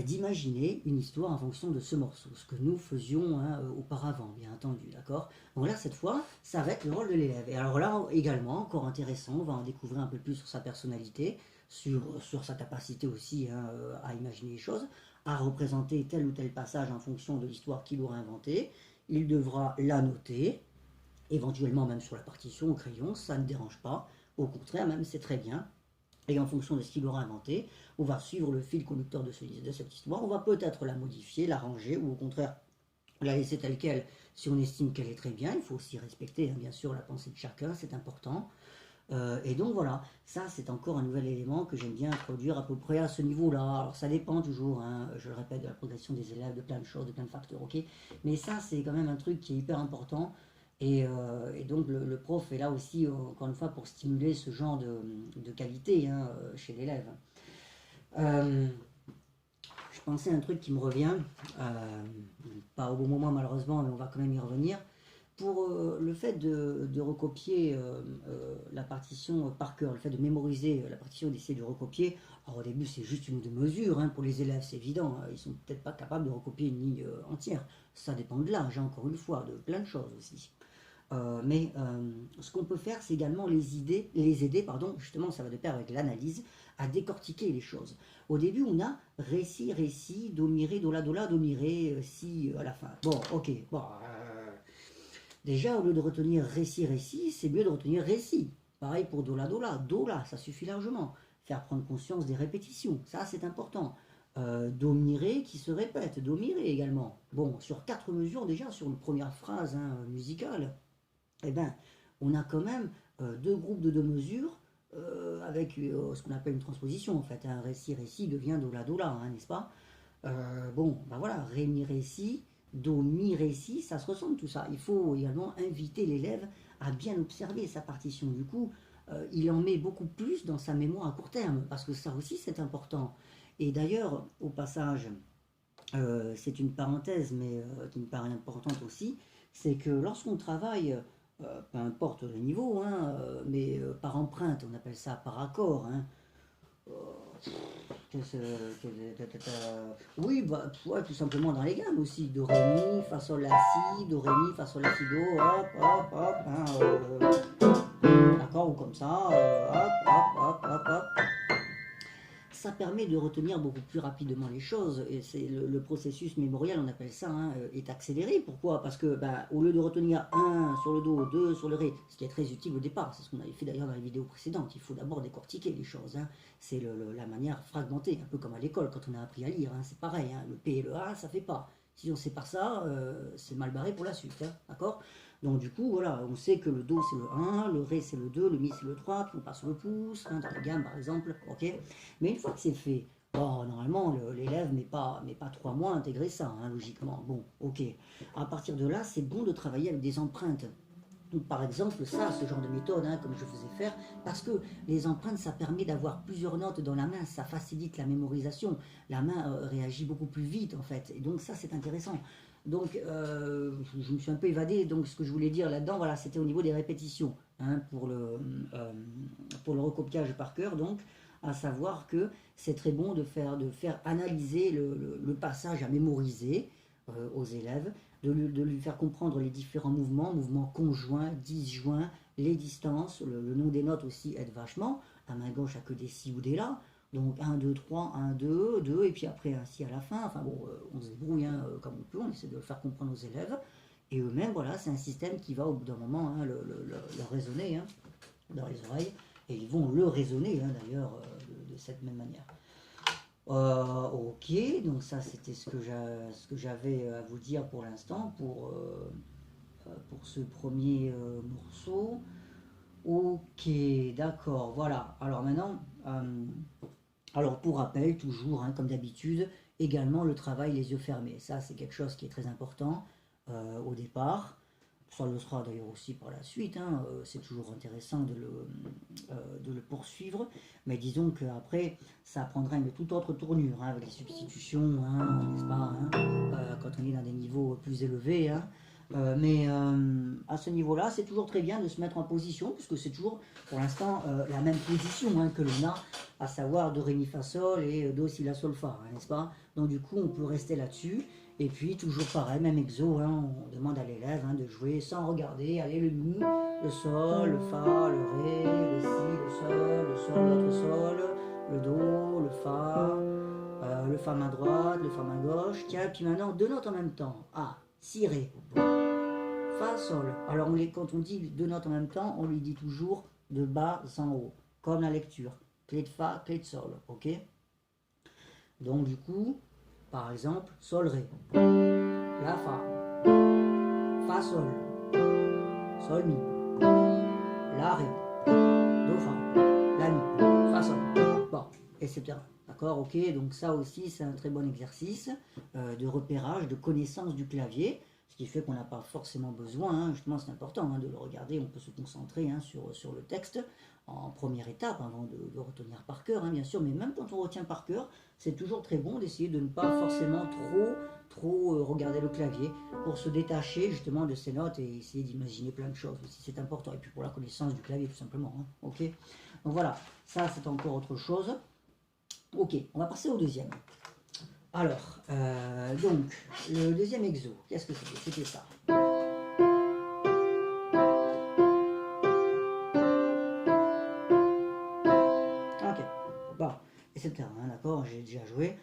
d'imaginer une histoire en fonction de ce morceau, ce que nous faisions hein, auparavant, bien entendu, d'accord? Donc là, cette fois, ça va être le rôle de l'élève. Et alors là, également, encore intéressant, on va en découvrir un peu plus sur sa personnalité, sur sa capacité aussi hein, à imaginer les choses, à représenter tel ou tel passage en fonction de l'histoire qu'il aura inventée. Il devra la noter, éventuellement même sur la partition au crayon, ça ne dérange pas. Au contraire, même c'est très bien. Et en fonction de ce qu'il aura inventé, on va suivre le fil conducteur de cette histoire. On va peut-être la modifier, la ranger, ou au contraire la laisser telle qu'elle si on estime qu'elle est très bien. Il faut aussi respecter hein, bien sûr la pensée de chacun, c'est important. Et donc voilà, ça c'est encore un nouvel élément que j'aime bien introduire à peu près à ce niveau-là. Alors ça dépend toujours, hein, je le répète, de la progression des élèves, de plein de choses, de plein de facteurs, ok. Mais ça c'est quand même un truc qui est hyper important. Et donc le prof est là aussi, encore une fois, pour stimuler ce genre de qualité hein, chez l'élève. Je pensais à un truc qui me revient, pas au bon moment malheureusement, mais on va quand même y revenir. Pour le fait de recopier la partition par cœur, le fait de mémoriser la partition, d'essayer de recopier, alors au début c'est juste une ou deux mesures, hein, pour les élèves c'est évident, hein, ils sont peut-être pas capables de recopier une ligne entière, ça dépend de l'âge, hein, encore une fois, de plein de choses aussi. Mais ce qu'on peut faire, c'est également les aider, pardon, justement ça va de pair avec l'analyse, à décortiquer les choses. Au début, on a récit, do, mi, ré, do, la, do, mi, ré, si à la fin. Bon, ok, bon. Déjà, au lieu de retenir récit, c'est mieux de retenir récit. Pareil pour do, la, ça suffit largement. Faire prendre conscience des répétitions, ça c'est important. Do, mi, ré qui se répète, do, mi, ré également. Bon, sur 4 mesures déjà, sur une première phrase hein, musicale, eh ben, on a quand même 2 groupes de 2 mesures avec ce qu'on appelle une transposition en fait. Un récit devient do, la, hein, n'est-ce pas? Bon, ben voilà, ré, mi, récit, do, mi, récit, ça se ressemble tout ça. Il faut également inviter l'élève à bien observer sa partition. Du coup, il en met beaucoup plus dans sa mémoire à court terme, parce que ça aussi c'est important. Et d'ailleurs, au passage, c'est une parenthèse, mais qui me paraît importante aussi, c'est que lorsqu'on travaille, peu importe le niveau, hein, mais par empreinte, on appelle ça par accord, hein, oui, bah, ouais, tout simplement dans les gammes aussi. Do, ré, mi, fa, sol, la, si, do, ré, mi, fa, sol, la, si, do, hop, hein, d'accord, ou comme ça, hop. ça permet de retenir beaucoup plus rapidement les choses. Et c'est le processus mémorial, on appelle ça, hein, est accéléré. Pourquoi? Parce que au lieu de retenir 1 sur le do, 2 sur le ré, ce qui est très utile au départ, c'est ce qu'on avait fait d'ailleurs dans les vidéos précédentes, il faut d'abord décortiquer les choses. Hein. C'est la manière fragmentée, un peu comme à l'école quand on a appris à lire. Hein, c'est pareil, hein, le P et le A, ça fait pas. Si on sépare ça, c'est mal barré pour la suite. Hein, d'accord? Donc du coup, voilà, on sait que le do c'est le 1, le ré c'est le 2, le mi c'est le 3, puis on passe le pouce, hein, dans la gamme par exemple, ok. Mais une fois que c'est fait, normalement l'élève met pas 3 mois à intégrer ça, hein, logiquement. Bon, ok. À partir de là, c'est bon de travailler avec des empreintes. Donc, par exemple, ça, ce genre de méthode, hein, comme je faisais faire, parce que les empreintes, ça permet d'avoir plusieurs notes dans la main, ça facilite la mémorisation. La main réagit beaucoup plus vite, en fait. Et donc, ça, c'est intéressant. Donc, je me suis un peu évadé. Donc, ce que je voulais dire là-dedans, voilà, c'était au niveau des répétitions, hein, pour le recopiage par cœur. Donc, à savoir que c'est très bon de faire analyser le passage à mémoriser aux élèves, de lui faire comprendre les différents mouvements conjoints, disjoints, les distances, le nom des notes aussi aide vachement. À main gauche, à que des si ou des la. Donc 1, 2, 3, 1, 2, 2, et puis après un si à la fin. Enfin bon, on se débrouille hein, comme on peut, on essaie de le faire comprendre aux élèves. Et eux-mêmes, voilà, c'est un système qui va au bout d'un moment hein, le raisonner hein, dans les oreilles. Et ils vont le raisonner hein, d'ailleurs de cette même manière. Ok, donc ça c'était ce que j'avais à vous dire pour l'instant pour ce premier morceau. Ok, d'accord, voilà. Alors maintenant, alors pour rappel, toujours, hein, comme d'habitude, également le travail les yeux fermés. Ça c'est quelque chose qui est très important au départ. Ça le sera d'ailleurs aussi par la suite, hein, c'est toujours intéressant de le poursuivre, mais disons qu'après ça prendra une toute autre tournure, hein, avec les substitutions, hein, n'est-ce pas, hein, quand on est dans des niveaux plus élevés. Hein, mais à ce niveau-là, c'est toujours très bien de se mettre en position, puisque c'est toujours pour l'instant la même position hein, que l'on a, à savoir do, ré, mi, fa, sol et do, si, la, sol, fa, hein, n'est-ce pas? Donc du coup, on peut rester là-dessus. Et puis, toujours pareil, même exo, hein, on demande à l'élève hein, de jouer sans regarder. Allez, le mi, le sol, le fa, le ré, le si, le sol, l'autre sol, le do, le fa main droite, le fa main gauche. Tiens, puis maintenant, deux notes en même temps. Ah, si, ré, fa, sol. Alors, quand on dit deux notes en même temps, on lui dit toujours de bas en haut, comme la lecture. Clé de fa, clé de sol, ok? Donc, du coup... Par exemple, sol, ré, la fa sol, sol, mi, la, ré, do, fa, la, mi, fa, sol, bon, etc. D'accord, ok, donc ça aussi c'est un très bon exercice de repérage, de connaissance du clavier, ce qui fait qu'on n'a pas forcément besoin, hein, justement c'est important hein, de le regarder, on peut se concentrer hein, sur le texte en première étape avant de retenir par cœur, hein, bien sûr, mais même quand on retient par cœur, c'est toujours très bon d'essayer de ne pas forcément trop regarder le clavier pour se détacher justement de ces notes et essayer d'imaginer plein de choses aussi, c'est important, et puis pour la connaissance du clavier tout simplement, hein, ok. Donc voilà, ça c'est encore autre chose. Ok, on va passer au deuxième. Alors, donc, le deuxième exo, qu'est-ce que c'était? C'était ça. Ok, bon, etc. Hein, d'accord, j'ai déjà joué.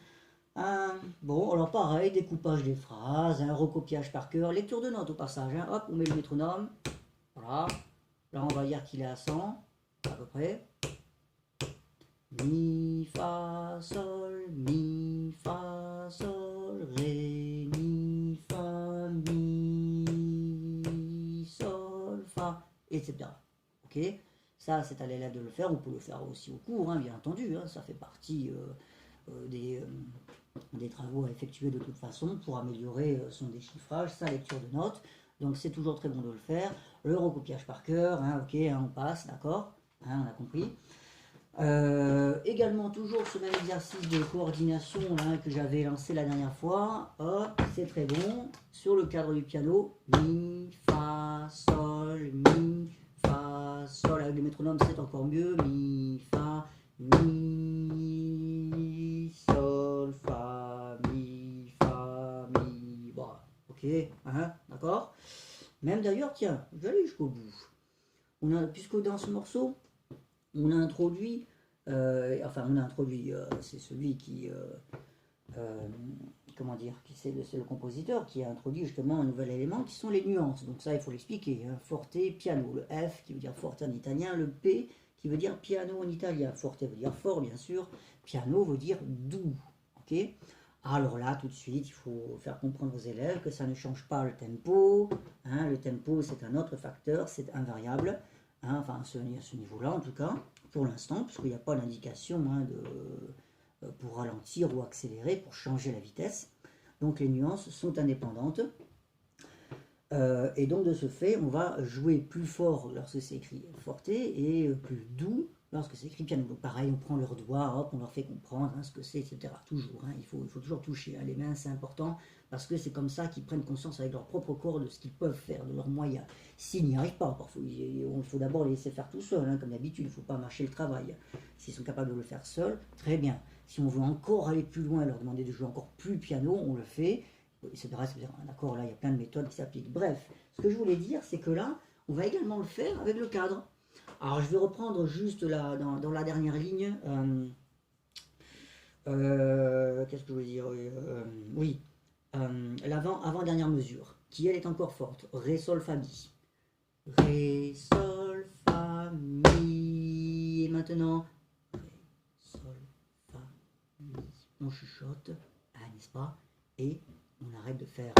Bon, alors pareil, découpage des phrases, hein, recopiage par cœur, lecture de notes au passage. Hein, hop, on met le métronome. Voilà. Là, on va dire qu'il est à 100, à peu près. Mi, fa, sol, ré, mi, sol, fa, etc. Ok, ça c'est à l'élève de le faire, on peut le faire aussi au cours, hein, bien entendu, hein, ça fait partie des travaux à effectuer de toute façon pour améliorer son déchiffrage, sa lecture de notes, donc c'est toujours très bon de le faire. Le recopiage par cœur, hein, ok, hein, on passe, d'accord, hein, on a compris. Également toujours ce même exercice de coordination hein, que j'avais lancé la dernière fois, hop, c'est très bon, sur le cadre du piano, mi, fa, sol, avec le métronome c'est encore mieux, mi, fa, mi, sol, fa, mi, bon, ok, hein, d'accord. Même d'ailleurs, tiens, je vais aller jusqu'au bout. Puisque dans ce morceau, on a introduit Enfin, on a introduit, c'est celui qui, euh, comment dire, c'est le compositeur qui a introduit justement un nouvel élément qui sont les nuances. Donc ça, il faut l'expliquer, hein. Forte, piano, le F qui veut dire forte en italien, le P qui veut dire piano en italien. Forte veut dire fort, bien sûr, piano veut dire doux, ok. Alors là, tout de suite, il faut faire comprendre aux élèves que ça ne change pas le tempo, hein. Le tempo, c'est un autre facteur, c'est invariable, hein, enfin à ce niveau-là en tout cas, pour l'instant, puisqu'il n'y a pas d'indication, hein, pour ralentir ou accélérer, pour changer la vitesse. Donc les nuances sont indépendantes. Et donc de ce fait, on va jouer plus fort lorsque c'est écrit forte et plus doux lorsque c'est écrit piano. Donc pareil, on prend leurs doigts, hop, on leur fait comprendre, hein, ce que c'est, etc. Toujours, hein, il faut toujours toucher, hein. Les mains, c'est important parce que c'est comme ça qu'ils prennent conscience avec leur propre corps de ce qu'ils peuvent faire, de leurs moyens. S'ils n'y arrivent pas, parfois, il faut d'abord les laisser faire tout seul, hein, comme d'habitude, il ne faut pas marcher le travail. S'ils sont capables de le faire seuls, très bien. Si on veut encore aller plus loin, leur demander de jouer encore plus piano, on le fait, etc. D'accord, là, il y a plein de méthodes qui s'appliquent. Bref, ce que je voulais dire, c'est que là, on va également le faire avec le cadre. Alors, je vais reprendre juste là, dans la dernière ligne. Qu'est-ce que je veux dire? Oui, avant-dernière mesure, qui elle est encore forte. Ré, sol, fa, mi. Ré, sol, fa, mi. Et maintenant, Ré, sol, fa, mi. On chuchote, n'est-ce pas? Et on arrête de faire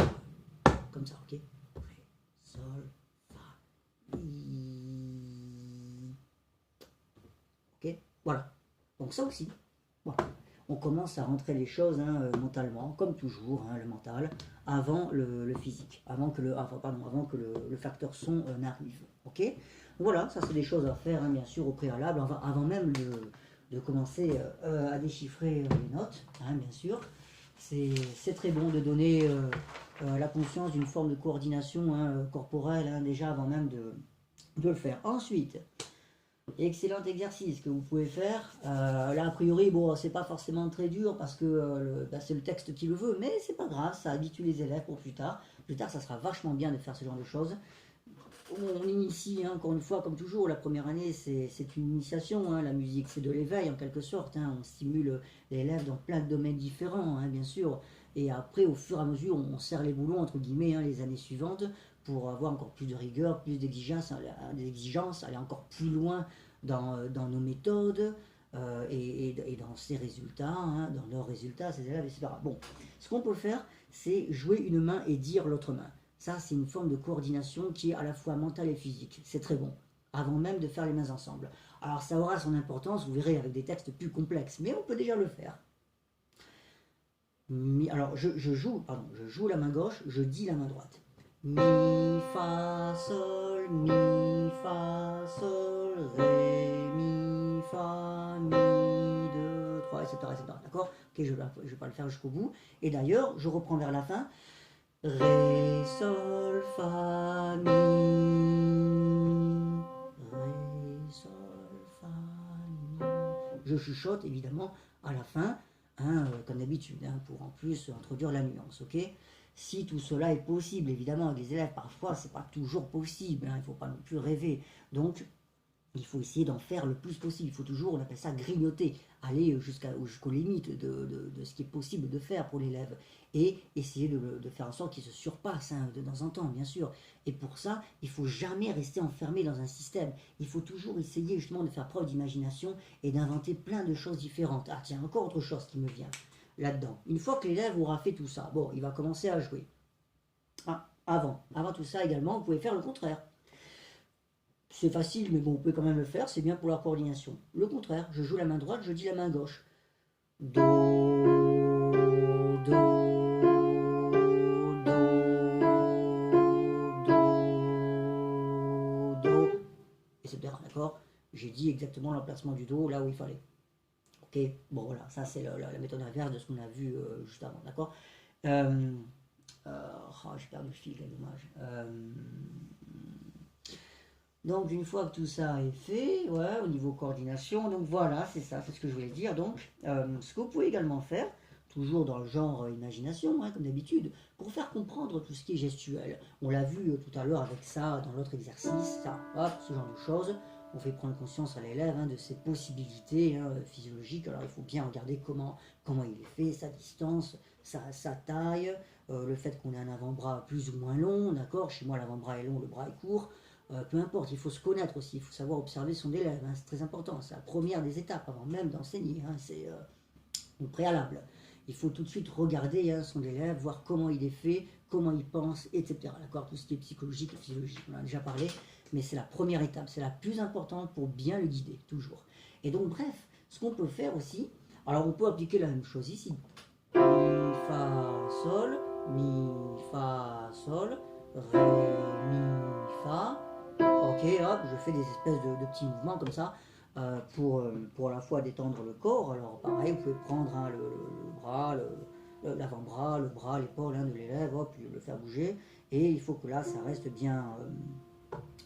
comme ça, ok? Ré, sol, fa, mi. Ok? Voilà. Donc ça aussi. Voilà. On commence à rentrer les choses, hein, mentalement, comme toujours, hein, le mental, avant le physique, avant que le facteur son n'arrive. Ok? Voilà, ça c'est des choses à faire, hein, bien sûr, au préalable, avant même de commencer à déchiffrer les notes, hein, bien sûr. C'est très bon de donner la conscience d'une forme de coordination, hein, corporelle, hein, déjà avant même de le faire. Ensuite, excellent exercice que vous pouvez faire. Là, a priori, bon, c'est pas forcément très dur parce que c'est le texte qui le veut, mais c'est pas grave, ça habitue les élèves pour plus tard. Plus tard, ça sera vachement bien de faire ce genre de choses. On initie, hein, encore une fois, comme toujours, la première année, c'est une initiation, hein, la musique, c'est de l'éveil en quelque sorte, hein, on stimule l'élève dans plein de domaines différents, hein, bien sûr, et après, au fur et à mesure, on serre les boulons, entre guillemets, hein, les années suivantes, pour avoir encore plus de rigueur, plus d'exigences, aller encore plus loin dans nos méthodes, et dans ses résultats, hein, dans leurs résultats, ses élèves, etc. Bon, ce qu'on peut faire, c'est jouer une main et dire l'autre main. Ça, c'est une forme de coordination qui est à la fois mentale et physique. C'est très bon, avant même de faire les mains ensemble. Alors, ça aura son importance, vous verrez, avec des textes plus complexes, mais on peut déjà le faire. Alors, je joue la main gauche, je dis la main droite. Mi, fa, sol, mi, fa, sol, ré, mi, fa, mi, 2, 3, etc. D'accord? Ok, je ne vais pas le faire jusqu'au bout. Et d'ailleurs, je reprends vers la fin. Ré, sol, fa, mi. Ré, sol, fa, mi. Je chuchote évidemment à la fin, hein, comme d'habitude, hein, pour en plus introduire la nuance, ok? Si tout cela est possible, évidemment, avec les élèves, parfois, c'est pas toujours possible, hein, il ne faut pas non plus rêver. Donc, il faut essayer d'en faire le plus possible. Il faut toujours, on appelle ça grignoter, aller jusqu'aux limites de ce qui est possible de faire pour l'élève. Et essayer de faire en sorte qu'il se surpasse, hein, de temps en temps, bien sûr. Et pour ça, il ne faut jamais rester enfermé dans un système. Il faut toujours essayer justement de faire preuve d'imagination et d'inventer plein de choses différentes. Ah tiens, encore autre chose qui me vient là-dedans. Une fois que l'élève aura fait tout ça, bon, il va commencer à jouer. Ah, avant tout ça également, vous pouvez faire le contraire. C'est facile, mais bon, on peut quand même le faire, c'est bien pour la coordination. Le contraire, je joue la main droite, je dis la main gauche. Do, do, do. Etc. D'accord? J'ai dit exactement l'emplacement du do là où il fallait. Ok? Bon, voilà, ça c'est la méthode inverse de ce qu'on a vu juste avant. D'accord? J'ai perdu le fil, quel dommage. Donc une fois que tout ça est fait, ouais, au niveau coordination, donc voilà, c'est ça, c'est ce que je voulais dire. Donc ce que vous pouvez également faire, toujours dans le genre imagination, hein, comme d'habitude, pour faire comprendre tout ce qui est gestuel. On l'a vu tout à l'heure avec ça, dans l'autre exercice, ça, hop, ce genre de choses. on fait prendre conscience à l'élève de ses possibilités physiologiques. Alors il faut bien regarder comment il est fait, sa distance, sa taille, le fait qu'on ait un avant-bras plus ou moins long, d'accord. Chez moi l'avant-bras est long, le bras est court. Peu importe, il faut se connaître aussi, il faut savoir observer son élève, c'est très important, c'est la première des étapes avant même d'enseigner, c'est au préalable. Il faut tout de suite regarder son élève, voir comment il est fait, comment il pense, etc. D'accord. Tout ce qui est psychologique et physiologique, on en a déjà parlé, mais c'est la première étape, c'est la plus importante pour bien le guider, toujours. Et donc, bref, ce qu'on peut faire aussi, alors on peut appliquer la même chose ici. Mi, fa, sol, ré, mi, fa. Ok, hop, je fais des espèces de petits mouvements comme ça. Pour à la fois détendre le corps. Alors pareil, vous pouvez prendre le bras, l'avant-bras, le bras, l'épaule de l'élève, puis le faire bouger. Et il faut que là, ça reste bien,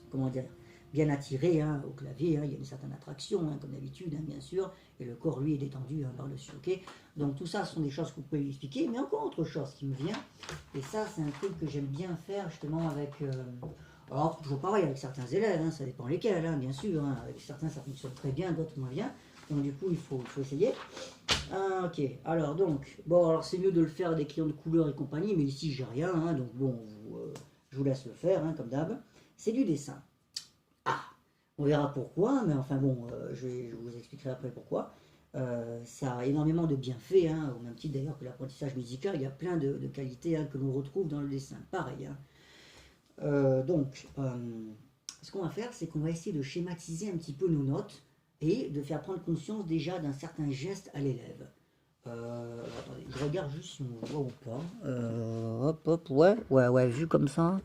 comment dire, bien attiré au clavier. Il y a une certaine attraction, comme d'habitude, bien sûr. Et le corps, lui, est détendu par-dessus. Ok. Donc tout ça, ce sont des choses que vous pouvez expliquer. Mais encore autre chose qui me vient. Et ça, c'est un truc que j'aime bien faire justement avec... alors, toujours pareil avec certains élèves, ça dépend lesquels, bien sûr. Avec certains, ça fonctionne très bien, d'autres moins bien. Donc, du coup, il faut essayer. Ok, alors donc, bon, alors c'est mieux de le faire avec des crayons de couleur et compagnie, mais ici, j'ai rien, donc bon, je vous laisse le faire, comme d'hab. C'est du dessin. Ah, on verra pourquoi, mais enfin bon, je vous expliquerai après pourquoi. Ça a énormément de bienfaits, au même titre d'ailleurs que l'apprentissage musical, il y a plein de qualités que l'on retrouve dans le dessin. Pareil, donc, ce qu'on va faire, c'est qu'on va essayer de schématiser un petit peu nos notes et de faire prendre conscience déjà d'un certain geste à l'élève. Attendez, je regarde juste si on voit ou pas. Hop, ouais, vu comme ça.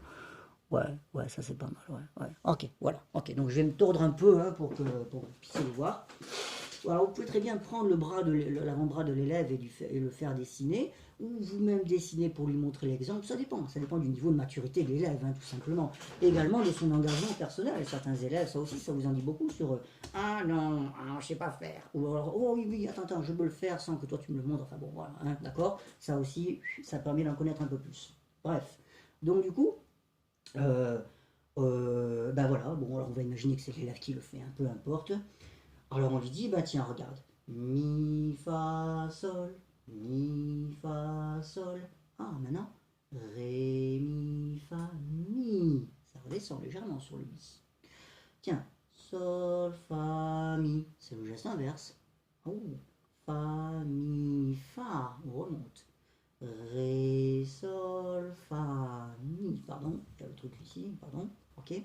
Ouais, ça c'est pas mal, ouais. Ok, voilà. Ok, donc je vais me tordre un peu pour que vous puissiez le voir. Alors vous pouvez très bien prendre l'avant-bras de l'élève et le faire dessiner, ou vous-même dessiner pour lui montrer l'exemple, ça dépend du niveau de maturité de l'élève, tout simplement. Et également de son engagement personnel. Certains élèves, ça aussi, ça vous en dit beaucoup sur ah non, je sais pas faire. Ou alors, oh oui, attends, je peux le faire sans que toi tu me le montres. Enfin bon, voilà, d'accord. Ça aussi, ça permet d'en connaître un peu plus. Bref. Donc du coup, ben voilà, bon, alors on va imaginer que c'est l'élève qui le fait, peu importe. Alors on lui dit, bah tiens, regarde. Mi, fa, sol, mi, fa, sol. Ah, maintenant, ré, mi, fa, mi. Ça redescend légèrement sur le mi. Tiens, sol, fa, mi. C'est le geste inverse. Oh, fa, mi, fa. On remonte. Ré, sol, fa, mi. Pardon, il y a le truc ici, pardon. Ok.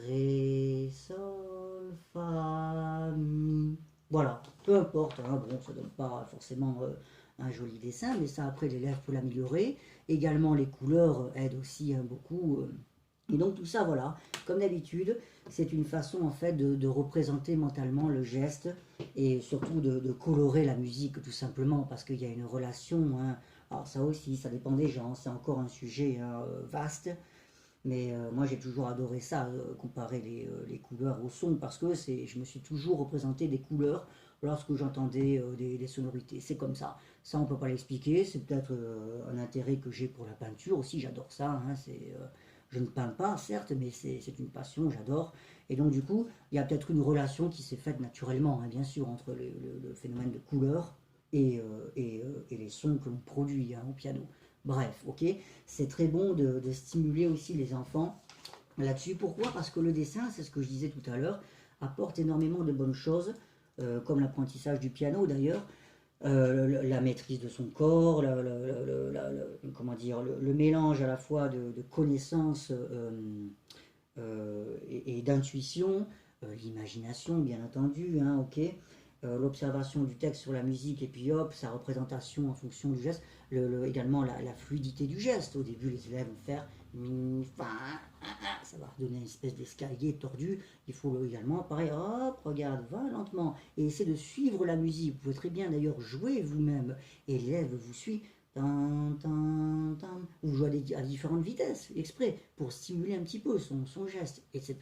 Ré, sol, fa, mi. Voilà, peu importe, bon, ça donne pas forcément un joli dessin, mais ça après l'élève peut l'améliorer. Également les couleurs aident aussi beaucoup. Et donc tout ça, voilà, comme d'habitude, c'est une façon en fait de représenter mentalement le geste et surtout de colorer la musique tout simplement parce qu'il y a une relation. Alors ça aussi, ça dépend des gens, c'est encore un sujet vaste. Mais moi j'ai toujours adoré ça, comparer les couleurs au son, parce que je me suis toujours représenté des couleurs lorsque j'entendais des sonorités. C'est comme ça. Ça on peut pas l'expliquer, c'est peut-être un intérêt que j'ai pour la peinture aussi, j'adore ça. Je ne peins pas certes, mais c'est une passion, j'adore. Et donc du coup, il y a peut-être une relation qui s'est faite naturellement, bien sûr, entre le phénomène de couleur et les sons que l'on produit au piano. Bref, ok, c'est très bon de stimuler aussi les enfants là-dessus. Pourquoi? Parce que le dessin, c'est ce que je disais tout à l'heure, apporte énormément de bonnes choses, comme l'apprentissage du piano d'ailleurs, la maîtrise de son corps, comment dire, le mélange à la fois de connaissances et d'intuition, l'imagination bien entendu, ok, l'observation du texte sur la musique et puis hop, sa représentation en fonction du geste, également la fluidité du geste. Au début, les élèves vont faire mi, fa, ça va donner une espèce d'escalier tordu. Il faut également, pareil, hop, regarde, va lentement et essaie de suivre la musique. Vous pouvez très bien d'ailleurs jouer vous-même et l'élève vous suit. Vous jouez à différentes vitesses, exprès, pour stimuler un petit peu son geste, etc.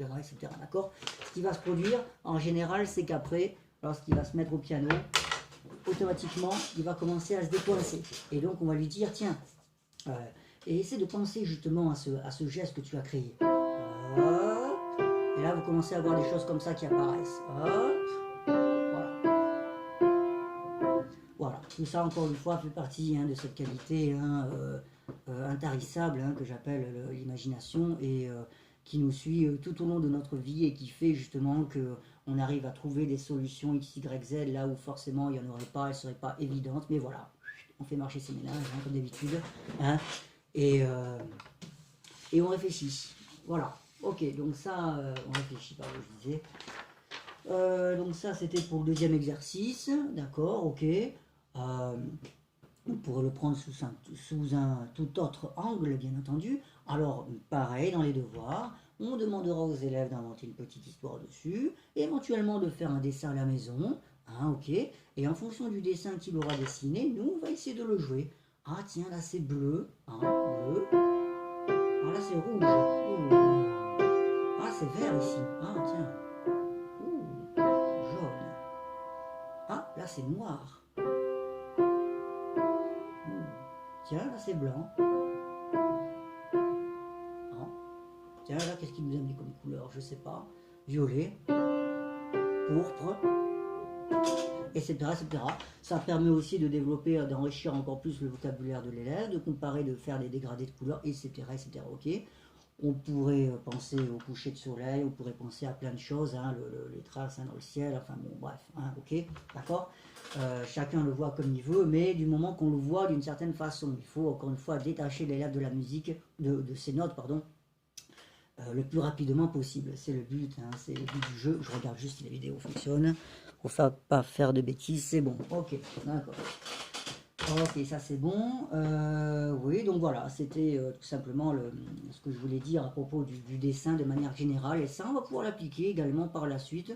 D'accord. Ce qui va se produire, en général, c'est qu'après, lorsqu'il va se mettre au piano, automatiquement, il va commencer à se décoincer. Et donc, on va lui dire, tiens, et essaie de penser justement à ce geste que tu as créé. Et là, vous commencez commencer à voir des choses comme ça qui apparaissent. Hop, voilà. Voilà, tout ça encore une fois fait partie de cette qualité intarissable que j'appelle l'imagination et qui nous suit tout au long de notre vie et qui fait justement que on arrive à trouver des solutions X, Y, Z là où forcément il n'y en aurait pas, elles ne seraient pas évidentes, mais voilà, on fait marcher ses ménages comme d'habitude et on réfléchit. Voilà, ok, donc ça, on réfléchit, pardon, je disais. Donc ça c'était pour le deuxième exercice, d'accord, ok. On pourrait le prendre sous un tout autre angle, bien entendu. Alors, pareil, dans les devoirs, on demandera aux élèves d'inventer une petite histoire dessus, et éventuellement de faire un dessin à la maison, ok. Et en fonction du dessin qu'il aura dessiné, nous, on va essayer de le jouer. Ah tiens, là c'est bleu, bleu. Ah là c'est rouge. Ah c'est vert ici. Ah tiens. Jaune. Ah là c'est noir. Tiens, là c'est blanc. Ah. Tiens, là qu'est-ce qu'il nous a mis comme couleur? Je sais pas. Violet, pourpre, etc., etc. Ça permet aussi de développer, d'enrichir encore plus le vocabulaire de l'élève, de comparer, de faire des dégradés de couleurs, etc., etc. Ok. On pourrait penser au coucher de soleil, on pourrait penser à plein de choses, les traces dans le ciel, enfin bon, bref, ok, d'accord. Chacun le voit comme il veut, mais du moment qu'on le voit d'une certaine façon, il faut encore une fois détacher l'élève de la musique, de ses notes, pardon, le plus rapidement possible. C'est le but, c'est le but du jeu. Je regarde juste si la vidéo fonctionne, pour pas faire de bêtises, c'est bon, ok, d'accord. Ok, ça c'est bon. Oui, donc voilà, c'était tout simplement ce que je voulais dire à propos du dessin de manière générale. Et ça, on va pouvoir l'appliquer également par la suite.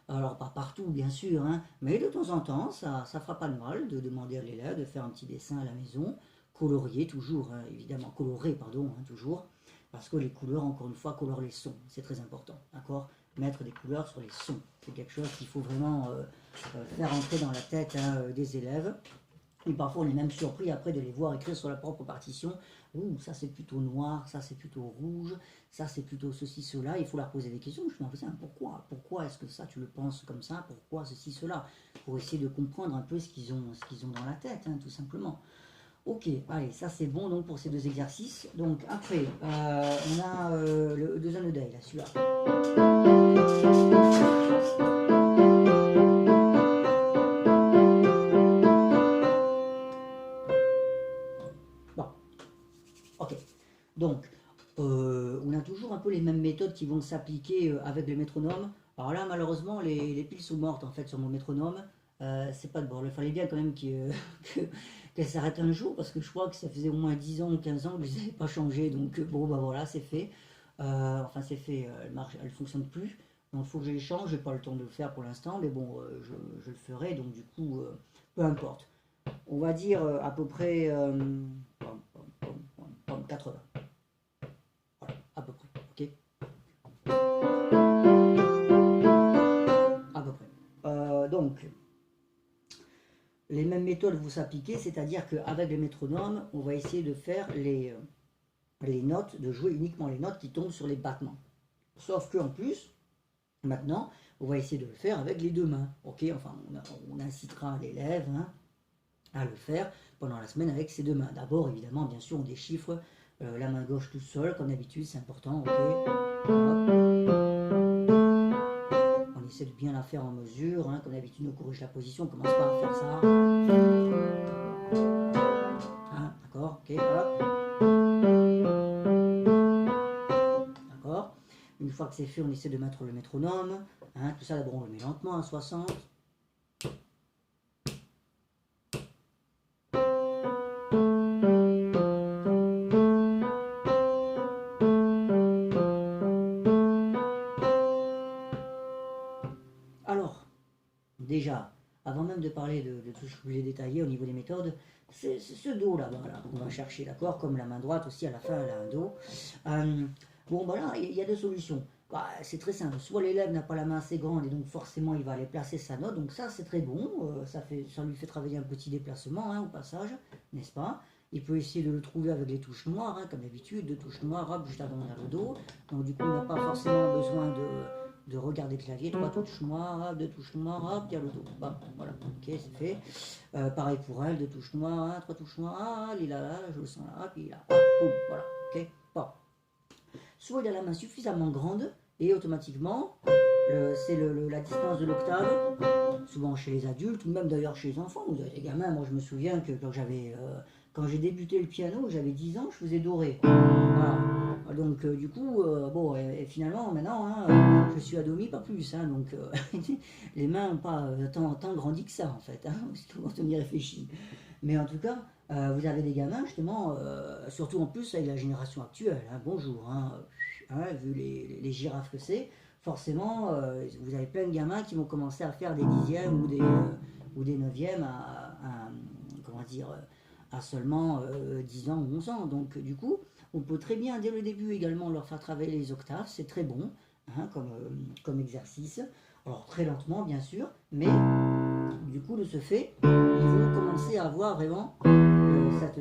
Alors, pas partout, bien sûr, mais de temps en temps, ça fera pas de mal de demander à l'élève de faire un petit dessin à la maison, colorié toujours, évidemment, coloré, pardon, toujours. Parce que les couleurs, encore une fois, colorent les sons. C'est très important, d'accord? Mettre des couleurs sur les sons. C'est quelque chose qu'il faut vraiment faire entrer dans la tête des élèves. Et parfois on est même surpris après de les voir écrire sur la propre partition. Ouh, ça c'est plutôt noir, ça c'est plutôt rouge, ça c'est plutôt ceci, cela. Il faut leur poser des questions. Je me dis, pourquoi? Pourquoi est-ce que ça tu le penses comme ça? Pourquoi ceci, cela? Pour essayer de comprendre un peu ce qu'ils ont dans la tête, tout simplement. Ok, allez, ça c'est bon donc pour ces deux exercices. Donc après, on a le deuxième day, là, celui-là. Donc, on a toujours un peu les mêmes méthodes qui vont s'appliquer avec le métronome. Alors là, malheureusement, les piles sont mortes en fait sur mon métronome. C'est pas de bol. Il fallait bien quand même qu'elle s'arrête un jour parce que je crois que ça faisait au moins 10 ans ou 15 ans que je ne les avais pas changées. Donc, bon, bah voilà, c'est fait. Enfin, c'est fait, elle fonctionne plus. Donc, il faut que je les change. Je n'ai pas le temps de le faire pour l'instant, mais bon, je le ferai. Donc, du coup, peu importe. On va dire à peu près 80. À peu près, ok. À peu près. Donc, les mêmes méthodes vont s'appliquer, c'est-à-dire qu'avec le métronome, on va essayer de faire les notes, de jouer uniquement les notes qui tombent sur les battements. Sauf qu'en plus, maintenant, on va essayer de le faire avec les deux mains, ok. Enfin, on incitera l'élève à le faire pendant la semaine avec ses deux mains. D'abord, évidemment, bien sûr, on déchiffre la main gauche tout seul, comme d'habitude, c'est important, ok. On essaie de bien la faire en mesure, comme d'habitude, on corrige la position, on commence pas à faire ça. D'accord, ok, hop. D'accord. Une fois que c'est fait, on essaie de mettre le métronome. Tout ça, d'abord, on le met lentement à 60. Déjà, avant même de parler de tout ce que je voulais détailler au niveau des méthodes, c'est ce do là-bas qu'on va chercher, d'accord? Comme la main droite aussi, à la fin, elle a un do. Bon, voilà, il y a deux solutions. Bah, c'est très simple. Soit l'élève n'a pas la main assez grande et donc forcément il va aller placer sa note. Donc ça, c'est très bon. Ça lui fait travailler un petit déplacement au passage, n'est-ce pas? Il peut essayer de le trouver avec les touches noires, comme d'habitude, deux touches noires, hop, juste avant le do. Donc du coup, on n'a pas forcément besoin de regarder le clavier, 3 touches noires, hop, 2 touches noires, hop, il y a le do. Bam, voilà, ok, c'est fait. Pareil pour elle, 2 touches noires, 3 touches noires, ah, il est là, je le sens là, puis là, hop, boum, voilà, ok, bon. Soit il a la main suffisamment grande, et automatiquement, c'est la distance de l'octave, souvent chez les adultes, ou même d'ailleurs chez les enfants, ou les gamins. Moi je me souviens que quand j'ai débuté le piano, j'avais 10 ans, je faisais doré. Voilà. Donc du coup, bon, et finalement maintenant, hein, je suis à do mi, pas plus. Hein, donc les mains n'ont pas tant grandi que ça en fait, hein, quand on y réfléchit. Mais en tout cas, vous avez des gamins justement, surtout en plus avec la génération actuelle. Hein, bonjour, hein, vu les girafes que c'est, forcément, vous avez plein de gamins qui vont commencer à faire des dixièmes ou des neuvièmes comment dire, à seulement 10 ans ou 11 ans. Donc du coup, on peut très bien dès le début également leur faire travailler les octaves, c'est très bon, hein, comme exercice. Alors très lentement bien sûr, mais du coup de ce fait, ils vont commencer à avoir vraiment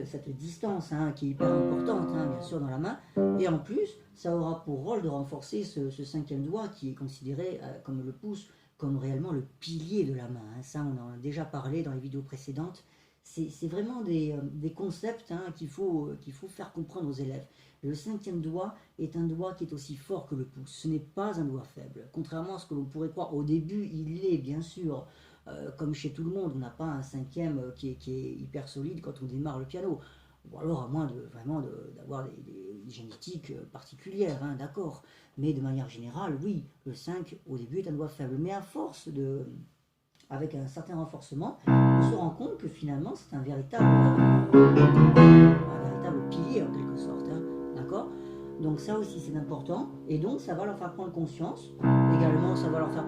cette distance, hein, qui est hyper importante, hein, bien sûr, dans la main. Et en plus, ça aura pour rôle de renforcer ce cinquième doigt qui est considéré comme le pouce, comme réellement le pilier de la main. Hein. Ça, on en a déjà parlé dans les vidéos précédentes. C'est vraiment des concepts, hein, qu'il faut faire comprendre aux élèves. Le cinquième doigt est un doigt qui est aussi fort que le pouce. Ce n'est pas un doigt faible. Contrairement à ce que l'on pourrait croire au début, il l'est bien sûr. Comme chez tout le monde, on n'a pas un cinquième qui est hyper solide quand on démarre le piano. Ou alors à moins d'avoir des génétiques particulières, hein, d'accord. Mais de manière générale, oui, le 5 au début est un doigt faible. Mais à force avec un certain renforcement, on se rend compte que finalement c'est un véritable pilier en quelque sorte, hein, d'accord. Donc ça aussi c'est important, et donc ça va leur faire prendre conscience. Également ça va leur faire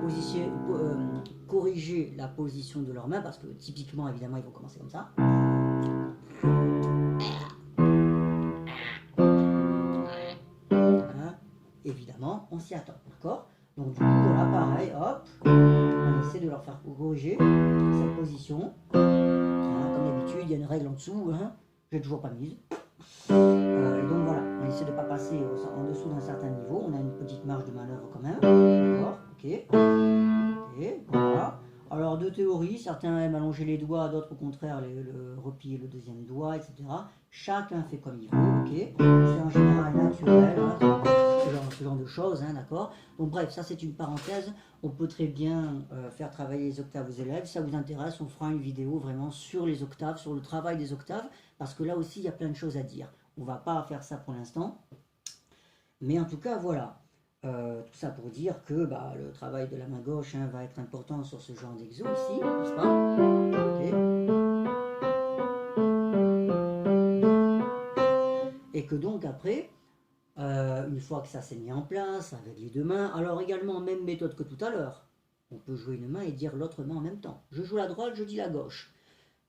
corriger la position de leurs mains, parce que typiquement évidemment ils vont commencer comme ça. Hein, évidemment on s'y attend, d'accord. Donc du coup voilà, pareil, hop, on essaie de leur faire corriger cette position. Hein, comme d'habitude il y a une règle en dessous, hein, j'ai toujours pas mise. Et donc voilà, on essaie de ne pas passer en dessous d'un certain niveau, on a une petite marge de manœuvre quand même, d'accord, ok, voilà. Alors de théorie, certains aiment allonger les doigts, d'autres au contraire replier le deuxième doigt, etc. Chacun fait comme il veut, ok, c'est en général naturel, hein, ce genre de choses, hein, d'accord. Donc bref, ça c'est une parenthèse, on peut très bien faire travailler les octaves aux élèves. Si ça vous intéresse, on fera une vidéo vraiment sur les octaves, sur le travail des octaves, parce que là aussi il y a plein de choses à dire. On va pas faire ça pour l'instant, mais en tout cas voilà, tout ça pour dire que le travail de la main gauche, hein, va être important sur ce genre d'exo ici, n'est-ce pas? Okay. Et que donc après, une fois que ça s'est mis en place avec les deux mains, alors également même méthode que tout à l'heure, on peut jouer une main et dire l'autre main en même temps. Je joue la droite, je dis la gauche.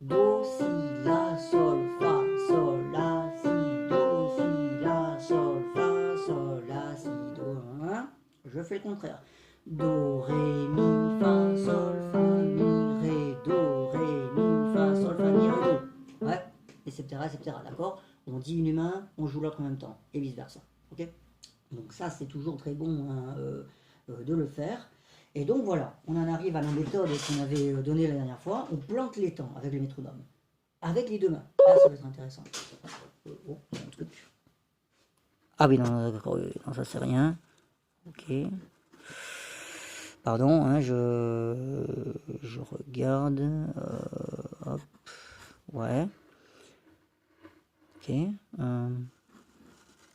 Do, si, la, sol, fa, sol, la, si, do, si, la, sol, fa, sol, la, si, do, hein. Je fais le contraire. Do, ré, mi, fa, sol, fa, mi, ré, do, ré, mi, fa, sol, fa, mi, ré, do. Ouais, etc., etc., d'accord. On dit une main, on joue l'autre en même temps, et vice versa. Ok. Donc ça c'est toujours très bon, hein, de le faire. Et donc voilà, on en arrive à la méthode qu'on avait donnée la dernière fois. On plante les temps avec le métronome, avec les deux mains. Là ça va être intéressant. Oh, un truc. Ah oui, non, non, ça c'est rien. Ok. Pardon, hein, je regarde. Hop. Ouais. Ok.